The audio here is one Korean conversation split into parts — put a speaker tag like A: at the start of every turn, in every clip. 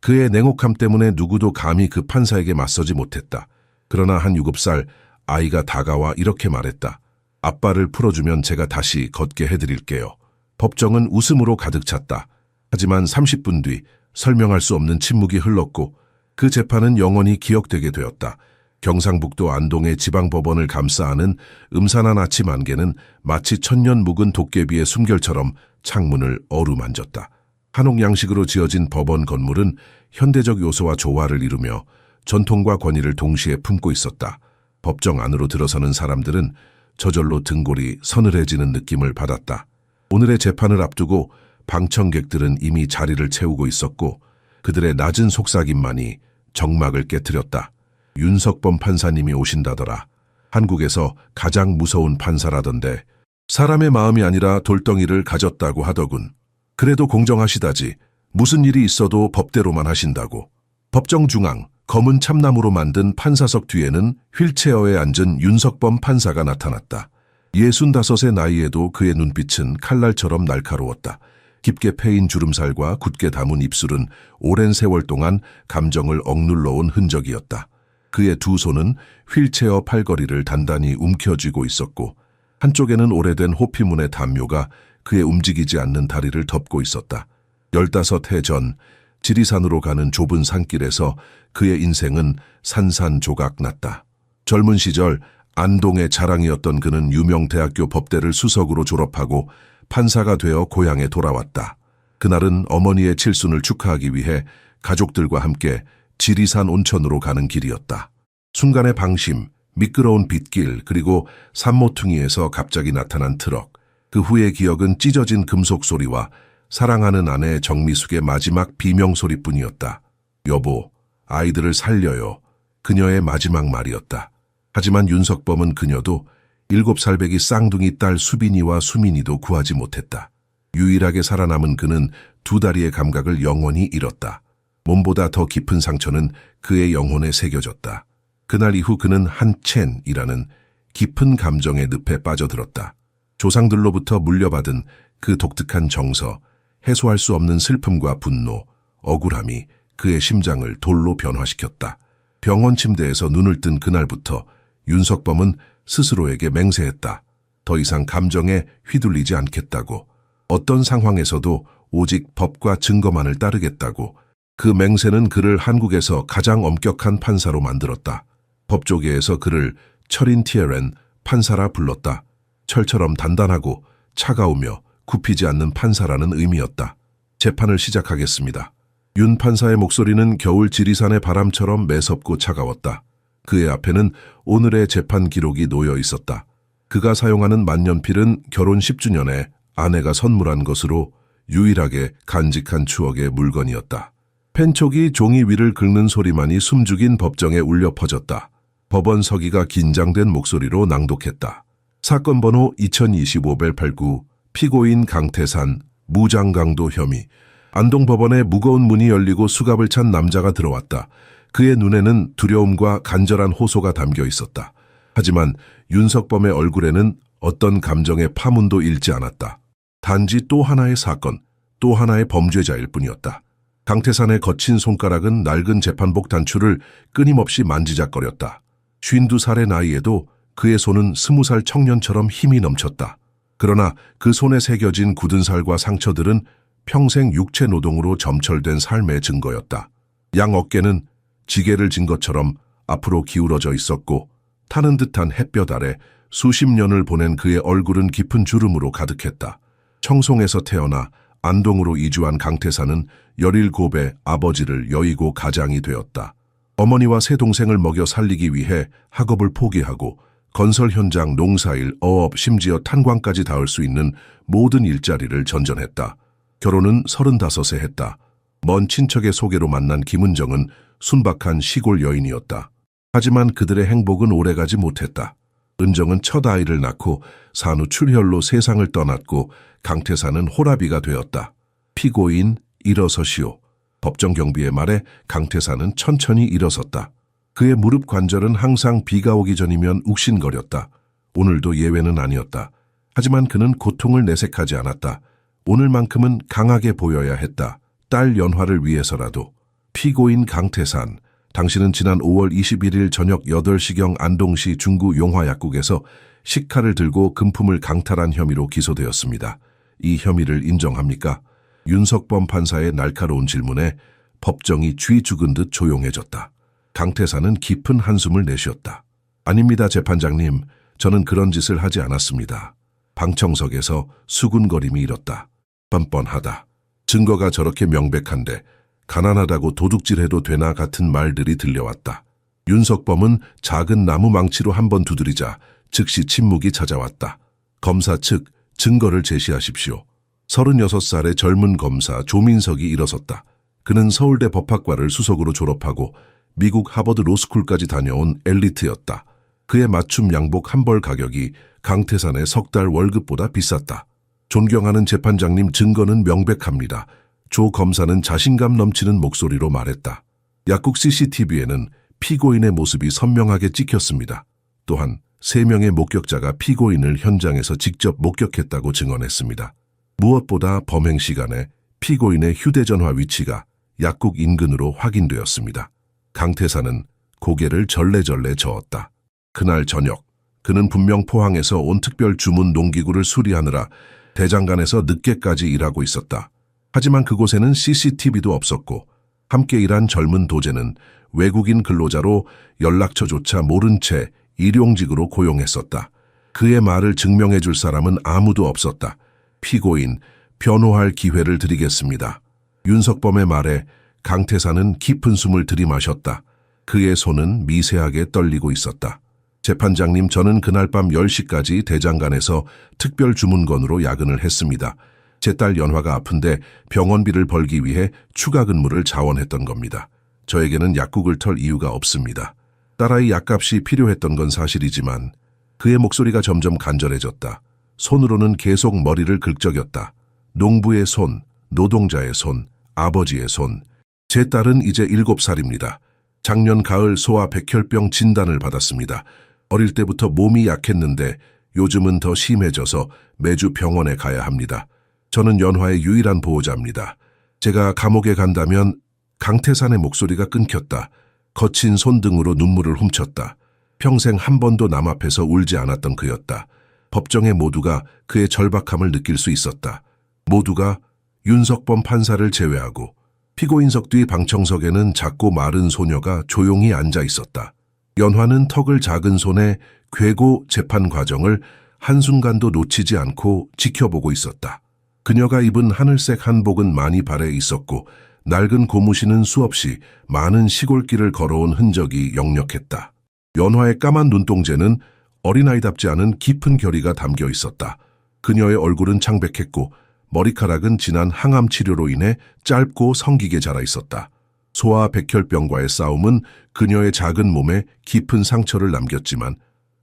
A: 그의 냉혹함 때문에 누구도 감히 그 판사에게 맞서지 못했다. 그러나 한 7살 아이가 다가와 이렇게 말했다. 아빠를 풀어주면 제가 다시 걷게 해드릴게요. 법정은 웃음으로 가득 찼다. 하지만 30분 뒤 설명할 수 없는 침묵이 흘렀고 그 재판은 영원히 기억되게 되었다. 경상북도 안동의 지방법원을 감싸안은 음산한 아침 안개는 마치 천년 묵은 도깨비의 숨결처럼 창문을 어루만졌다. 한옥 양식으로 지어진 법원 건물은 현대적 요소와 조화를 이루며 전통과 권위를 동시에 품고 있었다. 법정 안으로 들어서는 사람들은 저절로 등골이 서늘해지는 느낌을 받았다. 오늘의 재판을 앞두고 방청객들은 이미 자리를 채우고 있었고 그들의 낮은 속삭임만이 정막을 깨트렸다. 윤석범 판사님이 오신다더라. 한국에서 가장 무서운 판사라던데 사람의 마음이 아니라 돌덩이를 가졌다고 하더군. 그래도 공정하시다지. 무슨 일이 있어도 법대로만 하신다고. 법정 중앙 검은 참나무로 만든 판사석 뒤에는 휠체어에 앉은 윤석범 판사가 나타났다. 65의 나이에도 그의 눈빛은 칼날처럼 날카로웠다. 깊게 패인 주름살과 굳게 담은 입술은 오랜 세월 동안 감정을 억눌러온 흔적이었다. 그의 두 손은 휠체어 팔걸이를 단단히 움켜쥐고 있었고 한쪽에는 오래된 호피문의 담요가 그의 움직이지 않는 다리를 덮고 있었다. 15해 전 지리산으로 가는 좁은 산길에서 그의 인생은 산산조각 났다. 젊은 시절 안동의 자랑이었던 그는 유명 대학교 법대를 수석으로 졸업하고 판사가 되어 고향에 돌아왔다. 그날은 어머니의 칠순을 축하하기 위해 가족들과 함께 지리산 온천으로 가는 길이었다. 순간의 방심, 미끄러운 빗길, 그리고 산모퉁이에서 갑자기 나타난 트럭. 그 후의 기억은 찢어진 금속 소리와 사랑하는 아내 정미숙의 마지막 비명소리뿐이었다. 여보, 아이들을 살려요. 그녀의 마지막 말이었다. 하지만 윤석범은 그녀도 7살배기 쌍둥이 딸 수빈이와 수민이도 구하지 못했다. 유일하게 살아남은 그는 두 다리의 감각을 영원히 잃었다. 몸보다 더 깊은 상처는 그의 영혼에 새겨졌다. 그날 이후 그는 한첸이라는 깊은 감정의 늪에 빠져들었다. 조상들로부터 물려받은 그 독특한 정서, 해소할 수 없는 슬픔과 분노, 억울함이 그의 심장을 돌로 변화시켰다. 병원 침대에서 눈을 뜬 그날부터 윤석범은 스스로에게 맹세했다. 더 이상 감정에 휘둘리지 않겠다고. 어떤 상황에서도 오직 법과 증거만을 따르겠다고. 그 맹세는 그를 한국에서 가장 엄격한 판사로 만들었다. 법조계에서 그를 철인 티에렌 판사라 불렀다. 철처럼 단단하고 차가우며 굽히지 않는 판사라는 의미였다. 재판을 시작하겠습니다. 윤 판사의 목소리는 겨울 지리산의 바람처럼 매섭고 차가웠다. 그의 앞에는 오늘의 재판 기록이 놓여 있었다. 그가 사용하는 만년필은 결혼 10주년에 아내가 선물한 것으로 유일하게 간직한 추억의 물건이었다. 펜촉이 종이 위를 긁는 소리만이 숨죽인 법정에 울려 퍼졌다. 법원 서기가 긴장된 목소리로 낭독했다. 사건 번호 2025-89 피고인 강태산 무장강도 혐의. 안동법원에 무거운 문이 열리고 수갑을 찬 남자가 들어왔다. 그의 눈에는 두려움과 간절한 호소가 담겨 있었다. 하지만 윤석범의 얼굴에는 어떤 감정의 파문도 읽지 않았다. 단지 또 하나의 사건, 또 하나의 범죄자일 뿐이었다. 강태산의 거친 손가락은 낡은 재판복 단추를 끊임없이 만지작거렸다. 52살의 나이에도 그의 손은 20살 청년처럼 힘이 넘쳤다. 그러나 그 손에 새겨진 굳은 살과 상처들은 평생 육체 노동으로 점철된 삶의 증거였다. 양 어깨는 지게를 진 것처럼 앞으로 기울어져 있었고 타는 듯한 햇볕 아래 수십 년을 보낸 그의 얼굴은 깊은 주름으로 가득했다. 청송에서 태어나 안동으로 이주한 강태산은 17의 아버지를 여의고 가장이 되었다. 어머니와 세 동생을 먹여 살리기 위해 학업을 포기하고 건설 현장, 농사일, 어업, 심지어 탄광까지 닿을 수 있는 모든 일자리를 전전했다. 결혼은 35세 했다. 먼 친척의 소개로 만난 김은정은 순박한 시골 여인이었다. 하지만 그들의 행복은 오래가지 못했다. 은정은 첫 아이를 낳고 산후 출혈로 세상을 떠났고 강태산은 호라비가 되었다. 피고인 일어서시오. 법정 경비의 말에 강태산은 천천히 일어섰다. 그의 무릎 관절은 항상 비가 오기 전이면 욱신거렸다. 오늘도 예외는 아니었다. 하지만 그는 고통을 내색하지 않았다. 오늘만큼은 강하게 보여야 했다. 딸 연화를 위해서라도. 피고인 강태산, 당신은 지난 5월 21일 저녁 8시경 안동시 중구 용화약국에서 식칼을 들고 금품을 강탈한 혐의로 기소되었습니다. 이 혐의를 인정합니까? 윤석범 판사의 날카로운 질문에 법정이 쥐 죽은 듯 조용해졌다. 강태산은 깊은 한숨을 내쉬었다. 아닙니다, 재판장님. 저는 그런 짓을 하지 않았습니다. 방청석에서 수군거림이 일었다. 뻔뻔하다. 증거가 저렇게 명백한데 가난하다고 도둑질해도 되나 같은 말들이 들려왔다. 윤석범은 작은 나무 망치로 한번 두드리자 즉시 침묵이 찾아왔다. 검사 측 증거를 제시하십시오. 36살의 젊은 검사 조민석이 일어섰다. 그는 서울대 법학과를 수석으로 졸업하고 미국 하버드 로스쿨까지 다녀온 엘리트였다. 그의 맞춤 양복 한 벌 가격이 강태산의 석 달 월급보다 비쌌다. 존경하는 재판장님, 증거는 명백합니다. 조 검사는 자신감 넘치는 목소리로 말했다. 약국 CCTV에는 피고인의 모습이 선명하게 찍혔습니다. 또한 3명의 목격자가 피고인을 현장에서 직접 목격했다고 증언했습니다. 무엇보다 범행 시간에 피고인의 휴대전화 위치가 약국 인근으로 확인되었습니다. 강태산은 고개를 절레절레 저었다. 그날 저녁, 그는 분명 포항에서 온 특별 주문 농기구를 수리하느라 대장간에서 늦게까지 일하고 있었다. 하지만 그곳에는 CCTV도 없었고 함께 일한 젊은 도제는 외국인 근로자로 연락처조차 모른 채 일용직으로 고용했었다. 그의 말을 증명해 줄 사람은 아무도 없었다. 피고인, 변호할 기회를 드리겠습니다. 윤석범의 말에 강태산은 깊은 숨을 들이마셨다. 그의 손은 미세하게 떨리고 있었다. 재판장님, 저는 그날 밤 10시까지 대장간에서 특별 주문건으로 야근을 했습니다. 제 딸 연화가 아픈데 병원비를 벌기 위해 추가 근무를 자원했던 겁니다. 저에게는 약국을 털 이유가 없습니다. 딸아이 약값이 필요했던 건 사실이지만 그의 목소리가 점점 간절해졌다. 손으로는 계속 머리를 긁적였다. 농부의 손, 노동자의 손, 아버지의 손. 제 딸은 이제 7살입니다. 작년 가을 소아 백혈병 진단을 받았습니다. 어릴 때부터 몸이 약했는데 요즘은 더 심해져서 매주 병원에 가야 합니다. 저는 연화의 유일한 보호자입니다. 제가 감옥에 간다면... 강태산의 목소리가 끊겼다. 거친 손등으로 눈물을 훔쳤다. 평생 한 번도 남 앞에서 울지 않았던 그였다. 법정의 모두가 그의 절박함을 느낄 수 있었다. 모두가 윤석범 판사를 제외하고 피고인석 뒤 방청석에는 작고 마른 소녀가 조용히 앉아 있었다. 연화는 턱을 작은 손에 괸고 재판 과정을 한순간도 놓치지 않고 지켜보고 있었다. 그녀가 입은 하늘색 한복은 많이 발해 있었고 낡은 고무신은 수없이 많은 시골길을 걸어온 흔적이 역력했다. 연화의 까만 눈동자는 어린아이답지 않은 깊은 결의가 담겨 있었다. 그녀의 얼굴은 창백했고 머리카락은 지난 항암 치료로 인해 짧고 성기게 자라 있었다. 소아 백혈병과의 싸움은 그녀의 작은 몸에 깊은 상처를 남겼지만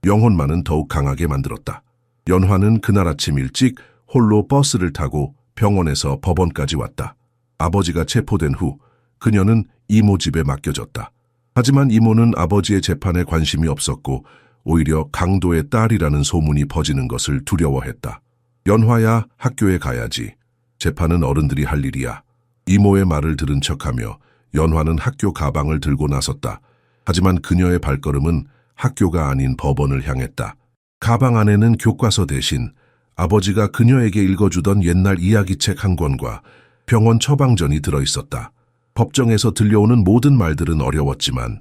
A: 영혼만은 더욱 강하게 만들었다. 연화는 그날 아침 일찍 홀로 버스를 타고 병원에서 법원까지 왔다. 아버지가 체포된 후 그녀는 이모 집에 맡겨졌다. 하지만 이모는 아버지의 재판에 관심이 없었고 오히려 강도의 딸이라는 소문이 퍼지는 것을 두려워했다. 연화야, 학교에 가야지. 재판은 어른들이 할 일이야. 이모의 말을 들은 척하며 연화는 학교 가방을 들고 나섰다. 하지만 그녀의 발걸음은 학교가 아닌 법원을 향했다. 가방 안에는 교과서 대신 아버지가 그녀에게 읽어주던 옛날 이야기책 한 권과 병원 처방전이 들어있었다. 법정에서 들려오는 모든 말들은 어려웠지만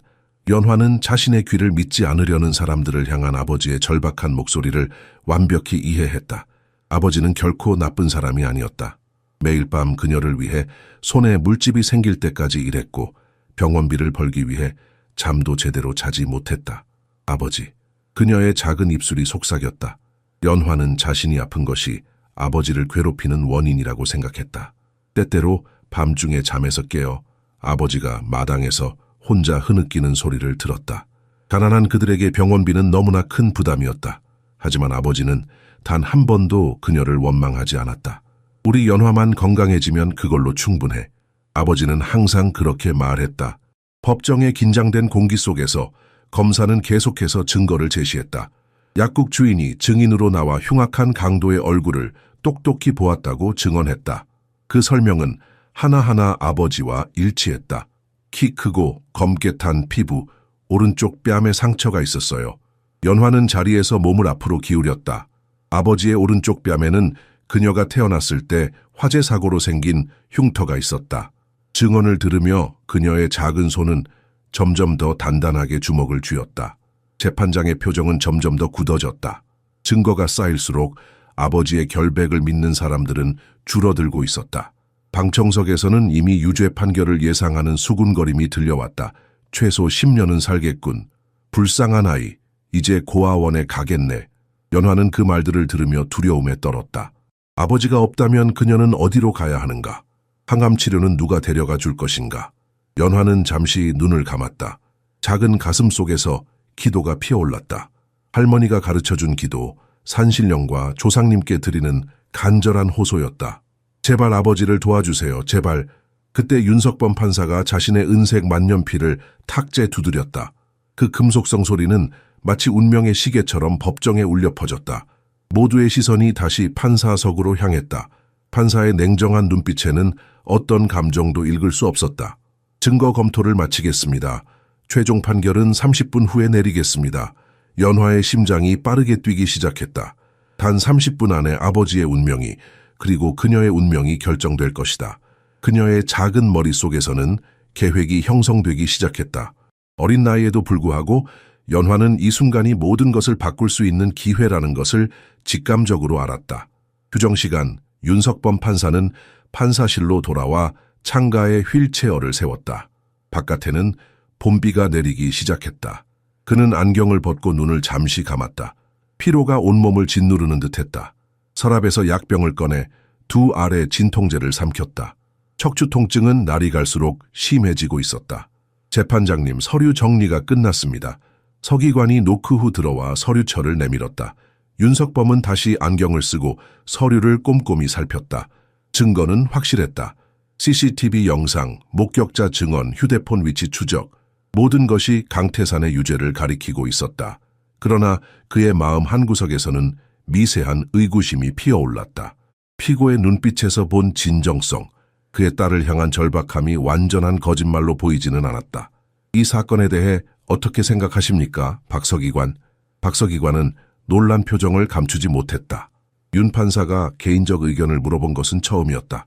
A: 연화는 자신의 귀를 믿지 않으려는 사람들을 향한 아버지의 절박한 목소리를 완벽히 이해했다. 아버지는 결코 나쁜 사람이 아니었다. 매일 밤 그녀를 위해 손에 물집이 생길 때까지 일했고 병원비를 벌기 위해 잠도 제대로 자지 못했다. 아버지. 그녀의 작은 입술이 속삭였다. 연화는 자신이 아픈 것이 아버지를 괴롭히는 원인이라고 생각했다. 때때로 밤중에 잠에서 깨어 아버지가 마당에서 혼자 흐느끼는 소리를 들었다. 가난한 그들에게 병원비는 너무나 큰 부담이었다. 하지만 아버지는 단 한 번도 그녀를 원망하지 않았다. 우리 연화만 건강해지면 그걸로 충분해. 아버지는 항상 그렇게 말했다. 법정의 긴장된 공기 속에서 검사는 계속해서 증거를 제시했다. 약국 주인이 증인으로 나와 흉악한 강도의 얼굴을 똑똑히 보았다고 증언했다. 그 설명은 하나하나 아버지와 일치했다. 키 크고 검게 탄 피부, 오른쪽 뺨에 상처가 있었어요. 연화는 자리에서 몸을 앞으로 기울였다. 아버지의 오른쪽 뺨에는 그녀가 태어났을 때 화재 사고로 생긴 흉터가 있었다. 증언을 들으며 그녀의 작은 손은 점점 더 단단하게 주먹을 쥐었다. 재판장의 표정은 점점 더 굳어졌다. 증거가 쌓일수록 아버지의 결백을 믿는 사람들은 줄어들고 있었다. 방청석에서는 이미 유죄 판결을 예상하는 수군거림이 들려왔다. 최소 10년은 살겠군. 불쌍한 아이, 이제 고아원에 가겠네. 연화는 그 말들을 들으며 두려움에 떨었다. 아버지가 없다면 그녀는 어디로 가야 하는가? 항암 치료는 누가 데려가 줄 것인가? 연화는 잠시 눈을 감았다. 작은 가슴 속에서 기도가 피어올랐다. 할머니가 가르쳐준 기도, 산신령과 조상님께 드리는 간절한 호소였다. 제발 아버지를 도와주세요. 제발. 그때 윤석범 판사가 자신의 은색 만년필을 탁재 두드렸다. 그 금속성 소리는 마치 운명의 시계처럼 법정에 울려 퍼졌다. 모두의 시선이 다시 판사석으로 향했다. 판사의 냉정한 눈빛에는 어떤 감정도 읽을 수 없었다. 증거 검토를 마치겠습니다. 최종 판결은 30분 후에 내리겠습니다. 연화의 심장이 빠르게 뛰기 시작했다. 단 30분 안에 아버지의 운명이, 그리고 그녀의 운명이 결정될 것이다. 그녀의 작은 머릿속에서는 계획이 형성되기 시작했다. 어린 나이에도 불구하고 연화는 이 순간이 모든 것을 바꿀 수 있는 기회라는 것을 직감적으로 알았다. 규정 시간, 윤석범 판사는 판사실로 돌아와 창가에 휠체어를 세웠다. 바깥에는 봄비가 내리기 시작했다. 그는 안경을 벗고 눈을 잠시 감았다. 피로가 온몸을 짓누르는 듯했다. 서랍에서 약병을 꺼내 두 알의 진통제를 삼켰다. 척추 통증은 날이 갈수록 심해지고 있었다. 재판장님, 서류 정리가 끝났습니다. 서기관이 노크 후 들어와 서류철을 내밀었다. 윤석범은 다시 안경을 쓰고 서류를 꼼꼼히 살폈다. 증거는 확실했다. CCTV 영상, 목격자 증언, 휴대폰 위치 추적, 모든 것이 강태산의 유죄를 가리키고 있었다. 그러나 그의 마음 한구석에서는 미세한 의구심이 피어올랐다. 피고의 눈빛에서 본 진정성, 그의 딸을 향한 절박함이 완전한 거짓말로 보이지는 않았다. 이 사건에 대해 어떻게 생각하십니까, 박서기관? 박서기관은 놀란 표정을 감추지 못했다. 윤 판사가 개인적 의견을 물어본 것은 처음이었다.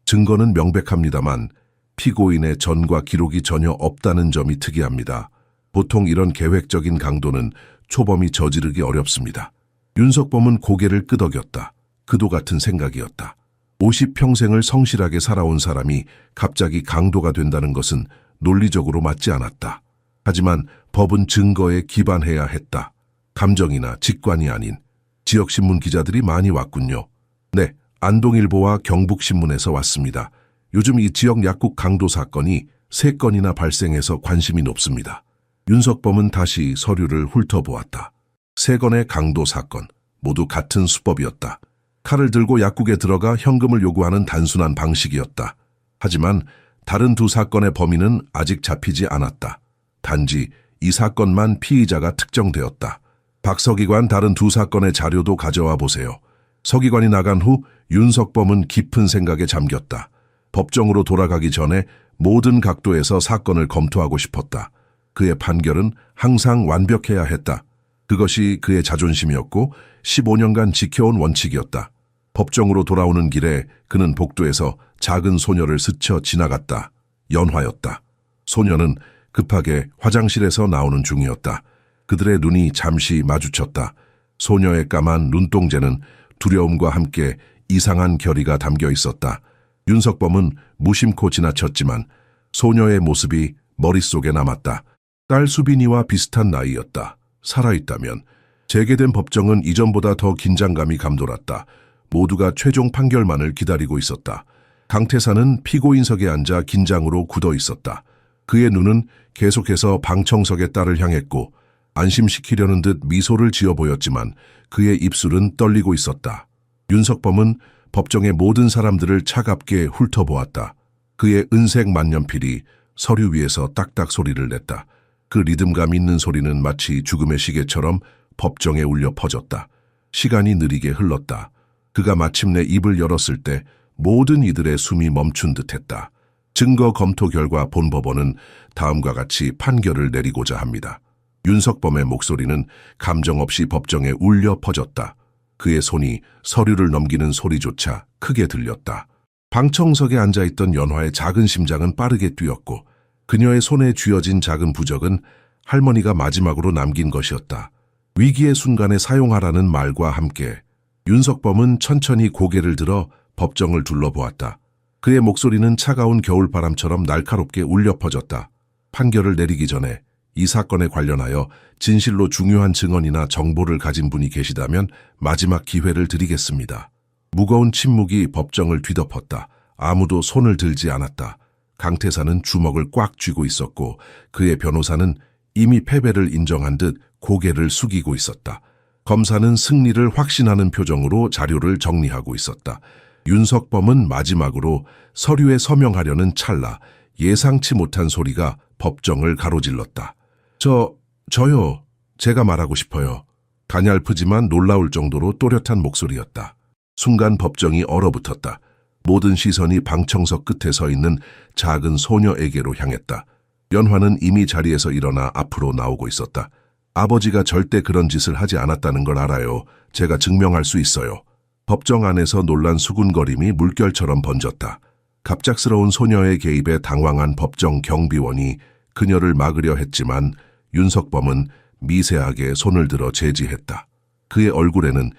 A: 증거는 명백합니다만 피고인의 전과 기록이 전혀 없다는 점이 특이합니다. 보통 이런 계획적인 강도는 초범이 저지르기 어렵습니다. 윤석범은 고개를 끄덕였다. 그도 같은 생각이었다. 50평생을 성실하게 살아온 사람이 갑자기 강도가 된다는 것은 논리적으로 맞지 않았다. 하지만 법은 증거에 기반해야 했다. 감정이나 직관이 아닌. 지역신문 기자들이 많이 왔군요. 네, 안동일보와 경북신문에서 왔습니다. 요즘 이 지역 약국 강도 사건이 3건이나 발생해서 관심이 높습니다. 윤석범은 다시 서류를 훑어보았다. 3건의 강도 사건, 모두 같은 수법이었다. 칼을 들고 약국에 들어가 현금을 요구하는 단순한 방식이었다. 하지만 다른 2 사건의 범인은 아직 잡히지 않았다. 단지 이 사건만 피의자가 특정되었다. 박 서기관, 다른 2 사건의 자료도 가져와 보세요. 서기관이 나간 후 윤석범은 깊은 생각에 잠겼다. 법정으로 돌아가기 전에 모든 각도에서 사건을 검토하고 싶었다. 그의 판결은 항상 완벽해야 했다. 그것이 그의 자존심이었고 15년간 지켜온 원칙이었다. 법정으로 돌아오는 길에 그는 복도에서 작은 소녀를 스쳐 지나갔다. 연화였다. 소녀는 급하게 화장실에서 나오는 중이었다. 그들의 눈이 잠시 마주쳤다. 소녀의 까만 눈동자는 두려움과 함께 이상한 결의가 담겨 있었다. 윤석범은 무심코 지나쳤지만 소녀의 모습이 머릿속에 남았다. 딸 수빈이와 비슷한 나이였다. 살아있다면. 재개된 법정은 이전보다 더 긴장감이 감돌았다. 모두가 최종 판결만을 기다리고 있었다. 강태산은 피고인석에 앉아 긴장으로 굳어 있었다. 그의 눈은 계속해서 방청석의 딸을 향했고 안심시키려는 듯 미소를 지어 보였지만 그의 입술은 떨리고 있었다. 윤석범은 법정의 모든 사람들을 차갑게 훑어보았다. 그의 은색 만년필이 서류 위에서 딱딱 소리를 냈다. 그 리듬감 있는 소리는 마치 죽음의 시계처럼 법정에 울려 퍼졌다. 시간이 느리게 흘렀다. 그가 마침내 입을 열었을 때 모든 이들의 숨이 멈춘 듯했다. 증거 검토 결과 본 법원은 다음과 같이 판결을 내리고자 합니다. 윤석범의 목소리는 감정 없이 법정에 울려 퍼졌다. 그의 손이 서류를 넘기는 소리조차 크게 들렸다. 방청석에 앉아있던 연화의 작은 심장은 빠르게 뛰었고 그녀의 손에 쥐어진 작은 부적은 할머니가 마지막으로 남긴 것이었다. 위기의 순간에 사용하라는 말과 함께 윤석범은 천천히 고개를 들어 법정을 둘러보았다. 그의 목소리는 차가운 겨울바람처럼 날카롭게 울려 퍼졌다. 판결을 내리기 전에 이 사건에 관련하여 진실로 중요한 증언이나 정보를 가진 분이 계시다면 마지막 기회를 드리겠습니다. 무거운 침묵이 법정을 뒤덮었다. 아무도 손을 들지 않았다. 강태사는 주먹을 꽉 쥐고 있었고 그의 변호사는 이미 패배를 인정한 듯 고개를 숙이고 있었다. 검사는 승리를 확신하는 표정으로 자료를 정리하고 있었다. 윤석범은 마지막으로 서류에 서명하려는 찰나 예상치 못한 소리가 법정을 가로질렀다. 저요. 제가 말하고 싶어요. 가냘프지만 놀라울 정도로 또렷한 목소리였다. 순간 법정이 얼어붙었다. 모든 시선이 방청석 끝에 서 있는 작은 소녀에게로 향했다. 연화는 이미 자리에서 일어나 앞으로 나오고 있었다. 아버지가 절대 그런 짓을 하지 않았다는 걸 알아요. 제가 증명할 수 있어요. 법정 안에서 놀란 수군거림이 물결처럼 번졌다. 갑작스러운 소녀의 개입에 당황한 법정 경비원이 그녀를 막으려 했지만 윤석범은 미세하게 손을 들어 제지했다. 그의 얼굴에는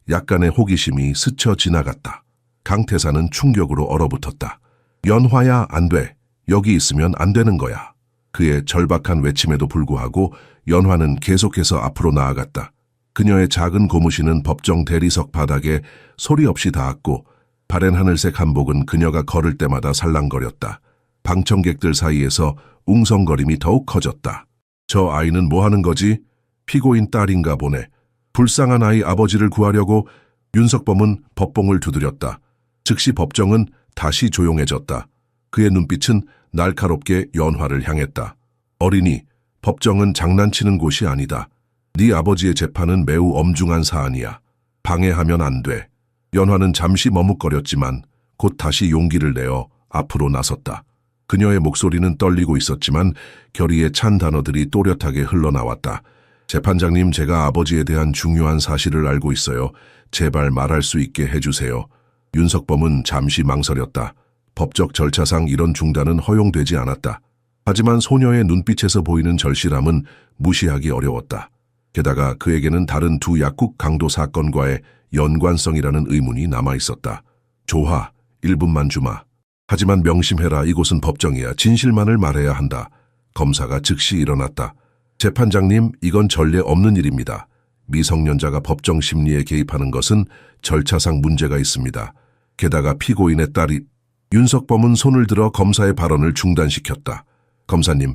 A: 약간의 호기심이 스쳐 지나갔다. 강태사는 충격으로 얼어붙었다. 연화야, 안 돼. 여기 있으면 안 되는 거야. 그의 절박한 외침에도 불구하고 연화는 계속해서 앞으로 나아갔다. 그녀의 작은 고무신은 법정 대리석 바닥에 소리 없이 닿았고 바랜 하늘색 한복은 그녀가 걸을 때마다 살랑거렸다. 방청객들 사이에서 웅성거림이 더욱 커졌다. 저 아이는 뭐 하는 거지? 피고인 딸인가 보네. 불쌍한 아이 아버지를 구하려고. 윤석범은 법봉을 두드렸다. 즉시 법정은 다시 조용해졌다. 그의 눈빛은 날카롭게 연화를 향했다. 어린이, 법정은 장난치는 곳이 아니다. 네 아버지의 재판은 매우 엄중한 사안이야. 방해하면 안 돼. 연화는 잠시 머뭇거렸지만 곧 다시 용기를 내어 앞으로 나섰다. 그녀의 목소리는 떨리고 있었지만 결의에 찬 단어들이 또렷하게 흘러나왔다. 재판장님, 제가 아버지에 대한 중요한 사실을 알고 있어요. 제발 말할 수 있게 해주세요. 윤석범은 잠시 망설였다. 법적 절차상 이런 중단은 허용되지 않았다. 하지만 소녀의 눈빛에서 보이는 절실함은 무시하기 어려웠다. 게다가 그에게는 다른 두 약국 강도 사건과의 연관성이라는 의문이 남아있었다. 조하, 1분만 주마. 하지만 명심해라. 이곳은 법정이야. 진실만을 말해야 한다. 검사가 즉시 일어났다. 재판장님, 이건 전례 없는 일입니다. 미성년자가 법정 심리에 개입하는 것은 절차상 문제가 있습니다. 게다가 피고인의 딸이... 윤석범은 손을 들어 검사의 발언을 중단시켰다. 검사님,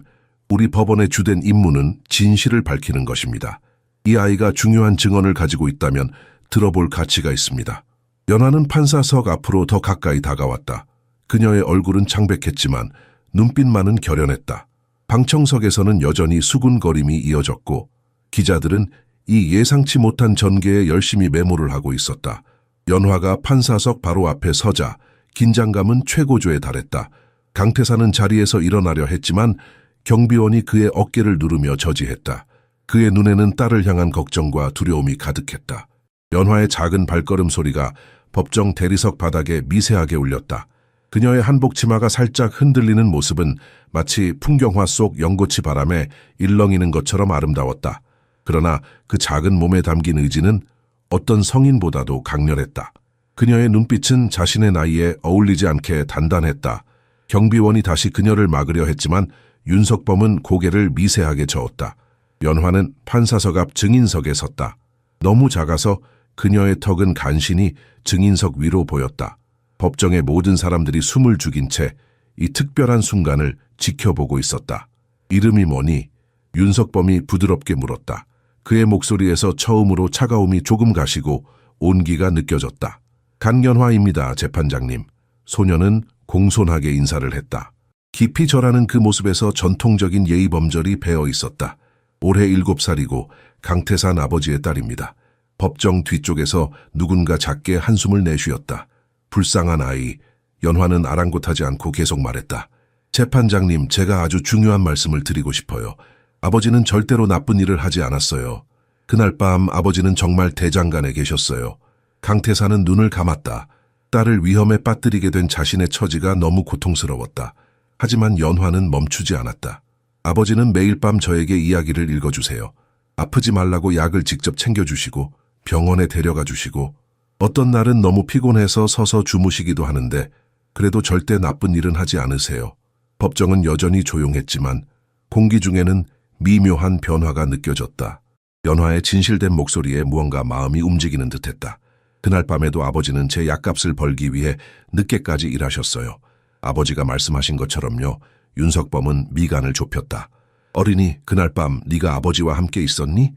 A: 우리 법원의 주된 임무는 진실을 밝히는 것입니다. 이 아이가 중요한 증언을 가지고 있다면 들어볼 가치가 있습니다. 연화는 판사석 앞으로 더 가까이 다가왔다. 그녀의 얼굴은 창백했지만 눈빛만은 결연했다. 방청석에서는 여전히 수군거림이 이어졌고 기자들은 이 예상치 못한 전개에 열심히 메모를 하고 있었다. 연화가 판사석 바로 앞에 서자 긴장감은 최고조에 달했다. 강태사는 자리에서 일어나려 했지만 경비원이 그의 어깨를 누르며 저지했다. 그의 눈에는 딸을 향한 걱정과 두려움이 가득했다. 연화의 작은 발걸음 소리가 법정 대리석 바닥에 미세하게 울렸다. 그녀의 한복 치마가 살짝 흔들리는 모습은 마치 풍경화 속 연고치 바람에 일렁이는 것처럼 아름다웠다. 그러나 그 작은 몸에 담긴 의지는 어떤 성인보다도 강렬했다. 그녀의 눈빛은 자신의 나이에 어울리지 않게 단단했다. 경비원이 다시 그녀를 막으려 했지만 윤석범은 고개를 미세하게 저었다. 연화는 판사석 앞 증인석에 섰다. 너무 작아서 그녀의 턱은 간신히 증인석 위로 보였다. 법정의 모든 사람들이 숨을 죽인 채 이 특별한 순간을 지켜보고 있었다. 이름이 뭐니? 윤석범이 부드럽게 물었다. 그의 목소리에서 처음으로 차가움이 조금 가시고 온기가 느껴졌다. 강연화입니다, 재판장님. 소녀는 공손하게 인사를 했다. 깊이 절하는 그 모습에서 전통적인 예의 범절이 배어 있었다. 올해 7살이고 강태산 아버지의 딸입니다. 법정 뒤쪽에서 누군가 작게 한숨을 내쉬었다. 불쌍한 아이. 연화는 아랑곳하지 않고 계속 말했다. 재판장님, 제가 아주 중요한 말씀을 드리고 싶어요. 아버지는 절대로 나쁜 일을 하지 않았어요. 그날 밤 아버지는 정말 대장간에 계셨어요. 강태사는 눈을 감았다. 딸을 위험에 빠뜨리게 된 자신의 처지가 너무 고통스러웠다. 하지만 연화는 멈추지 않았다. 아버지는 매일 밤 저에게 이야기를 읽어주세요. 아프지 말라고 약을 직접 챙겨주시고 병원에 데려가 주시고 어떤 날은 너무 피곤해서 서서 주무시기도 하는데 그래도 절대 나쁜 일은 하지 않으세요. 법정은 여전히 조용했지만 공기 중에는 미묘한 변화가 느껴졌다. 연화의 진실된 목소리에 무언가 마음이 움직이는 듯했다. 그날 밤에도 아버지는 제 약값을 벌기 위해 늦게까지 일하셨어요. 아버지가 말씀하신 것처럼요. 윤석범은 미간을 좁혔다. 어린이, 그날 밤 네가 아버지와 함께 있었니?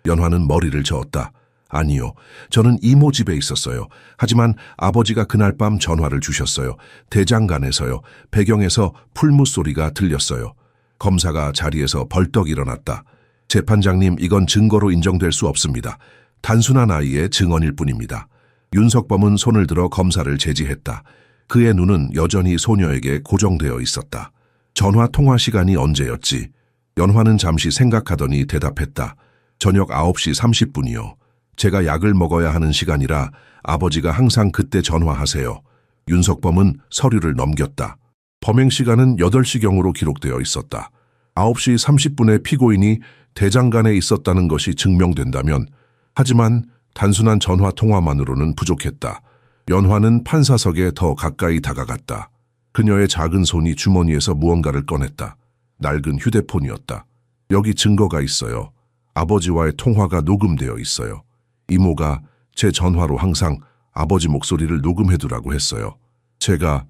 A: 연화는 머리를 저었다. 아니요. 저는 이모 집에 있었어요. 하지만 아버지가 그날 밤 전화를 주셨어요. 대장간에서요. 배경에서 풀무 소리가 들렸어요. 검사가 자리에서 벌떡 일어났다. 재판장님, 이건 증거로 인정될 수 없습니다. 단순한 아이의 증언일 뿐입니다. 윤석범은 손을 들어 검사를 제지했다. 그의 눈은 여전히 소녀에게 고정되어 있었다. 전화 통화 시간이 언제였지? 연화는 잠시 생각하더니 대답했다. 저녁 9시 30분이요. 제가 약을 먹어야 하는 시간이라 아버지가 항상 그때 전화하세요. 윤석범은 서류를 넘겼다. 범행 시간은 8시경으로 기록되어 있었다. 9시 30분에 피고인이 대장간에 있었다는 것이 증명된다면, 하지만 단순한 전화 통화만으로는 부족했다. 연화는 판사석에 더 가까이 다가갔다. 그녀의 작은 손이 주머니에서 무언가를 꺼냈다. 낡은 휴대폰이었다. 여기 증거가 있어요. 아버지와의 통화가 녹음되어 있어요. 이모가 제 전화로 항상 아버지 목소리를 녹음해두라고 했어요. 제가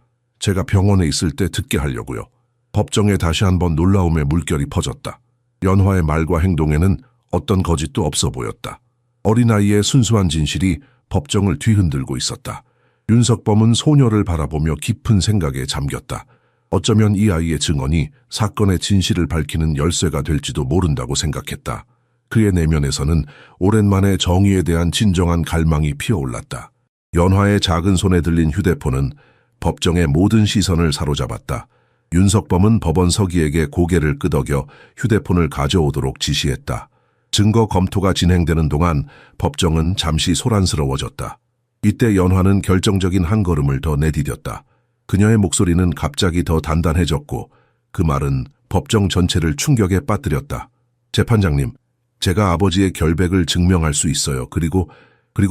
A: 병원에 있을 때 듣게 하려고요. 법정에 다시 한번 놀라움의 물결이 퍼졌다. 연화의 말과 행동에는 어떤 거짓도 없어 보였다. 어린아이의 순수한 진실이 법정을 뒤흔들고 있었다. 윤석범은 소녀를 바라보며 깊은 생각에 잠겼다. 어쩌면 이 아이의 증언이 사건의 진실을 밝히는 열쇠가 될지도 모른다고 생각했다. 그의 내면에서는 오랜만에 정의에 대한 진정한 갈망이 피어올랐다. 연화의 작은 손에 들린 휴대폰은 법정의 모든 시선을 사로잡았다. 윤석범은 법원 서기에게 고개를 끄덕여 휴대폰을 가져오도록 지시했다. 증거 검토가 진행되는 동안 법정은 잠시 소란스러워졌다. 이때 연화는 결정적인 한 걸음을 더 내디뎠다. 그녀의 목소리는 갑자기 더 단단해졌고 그 말은 법정 전체를 충격에 빠뜨렸다. 재판장님, 제가 아버지의 결백을 증명할 수 있어요. 그리고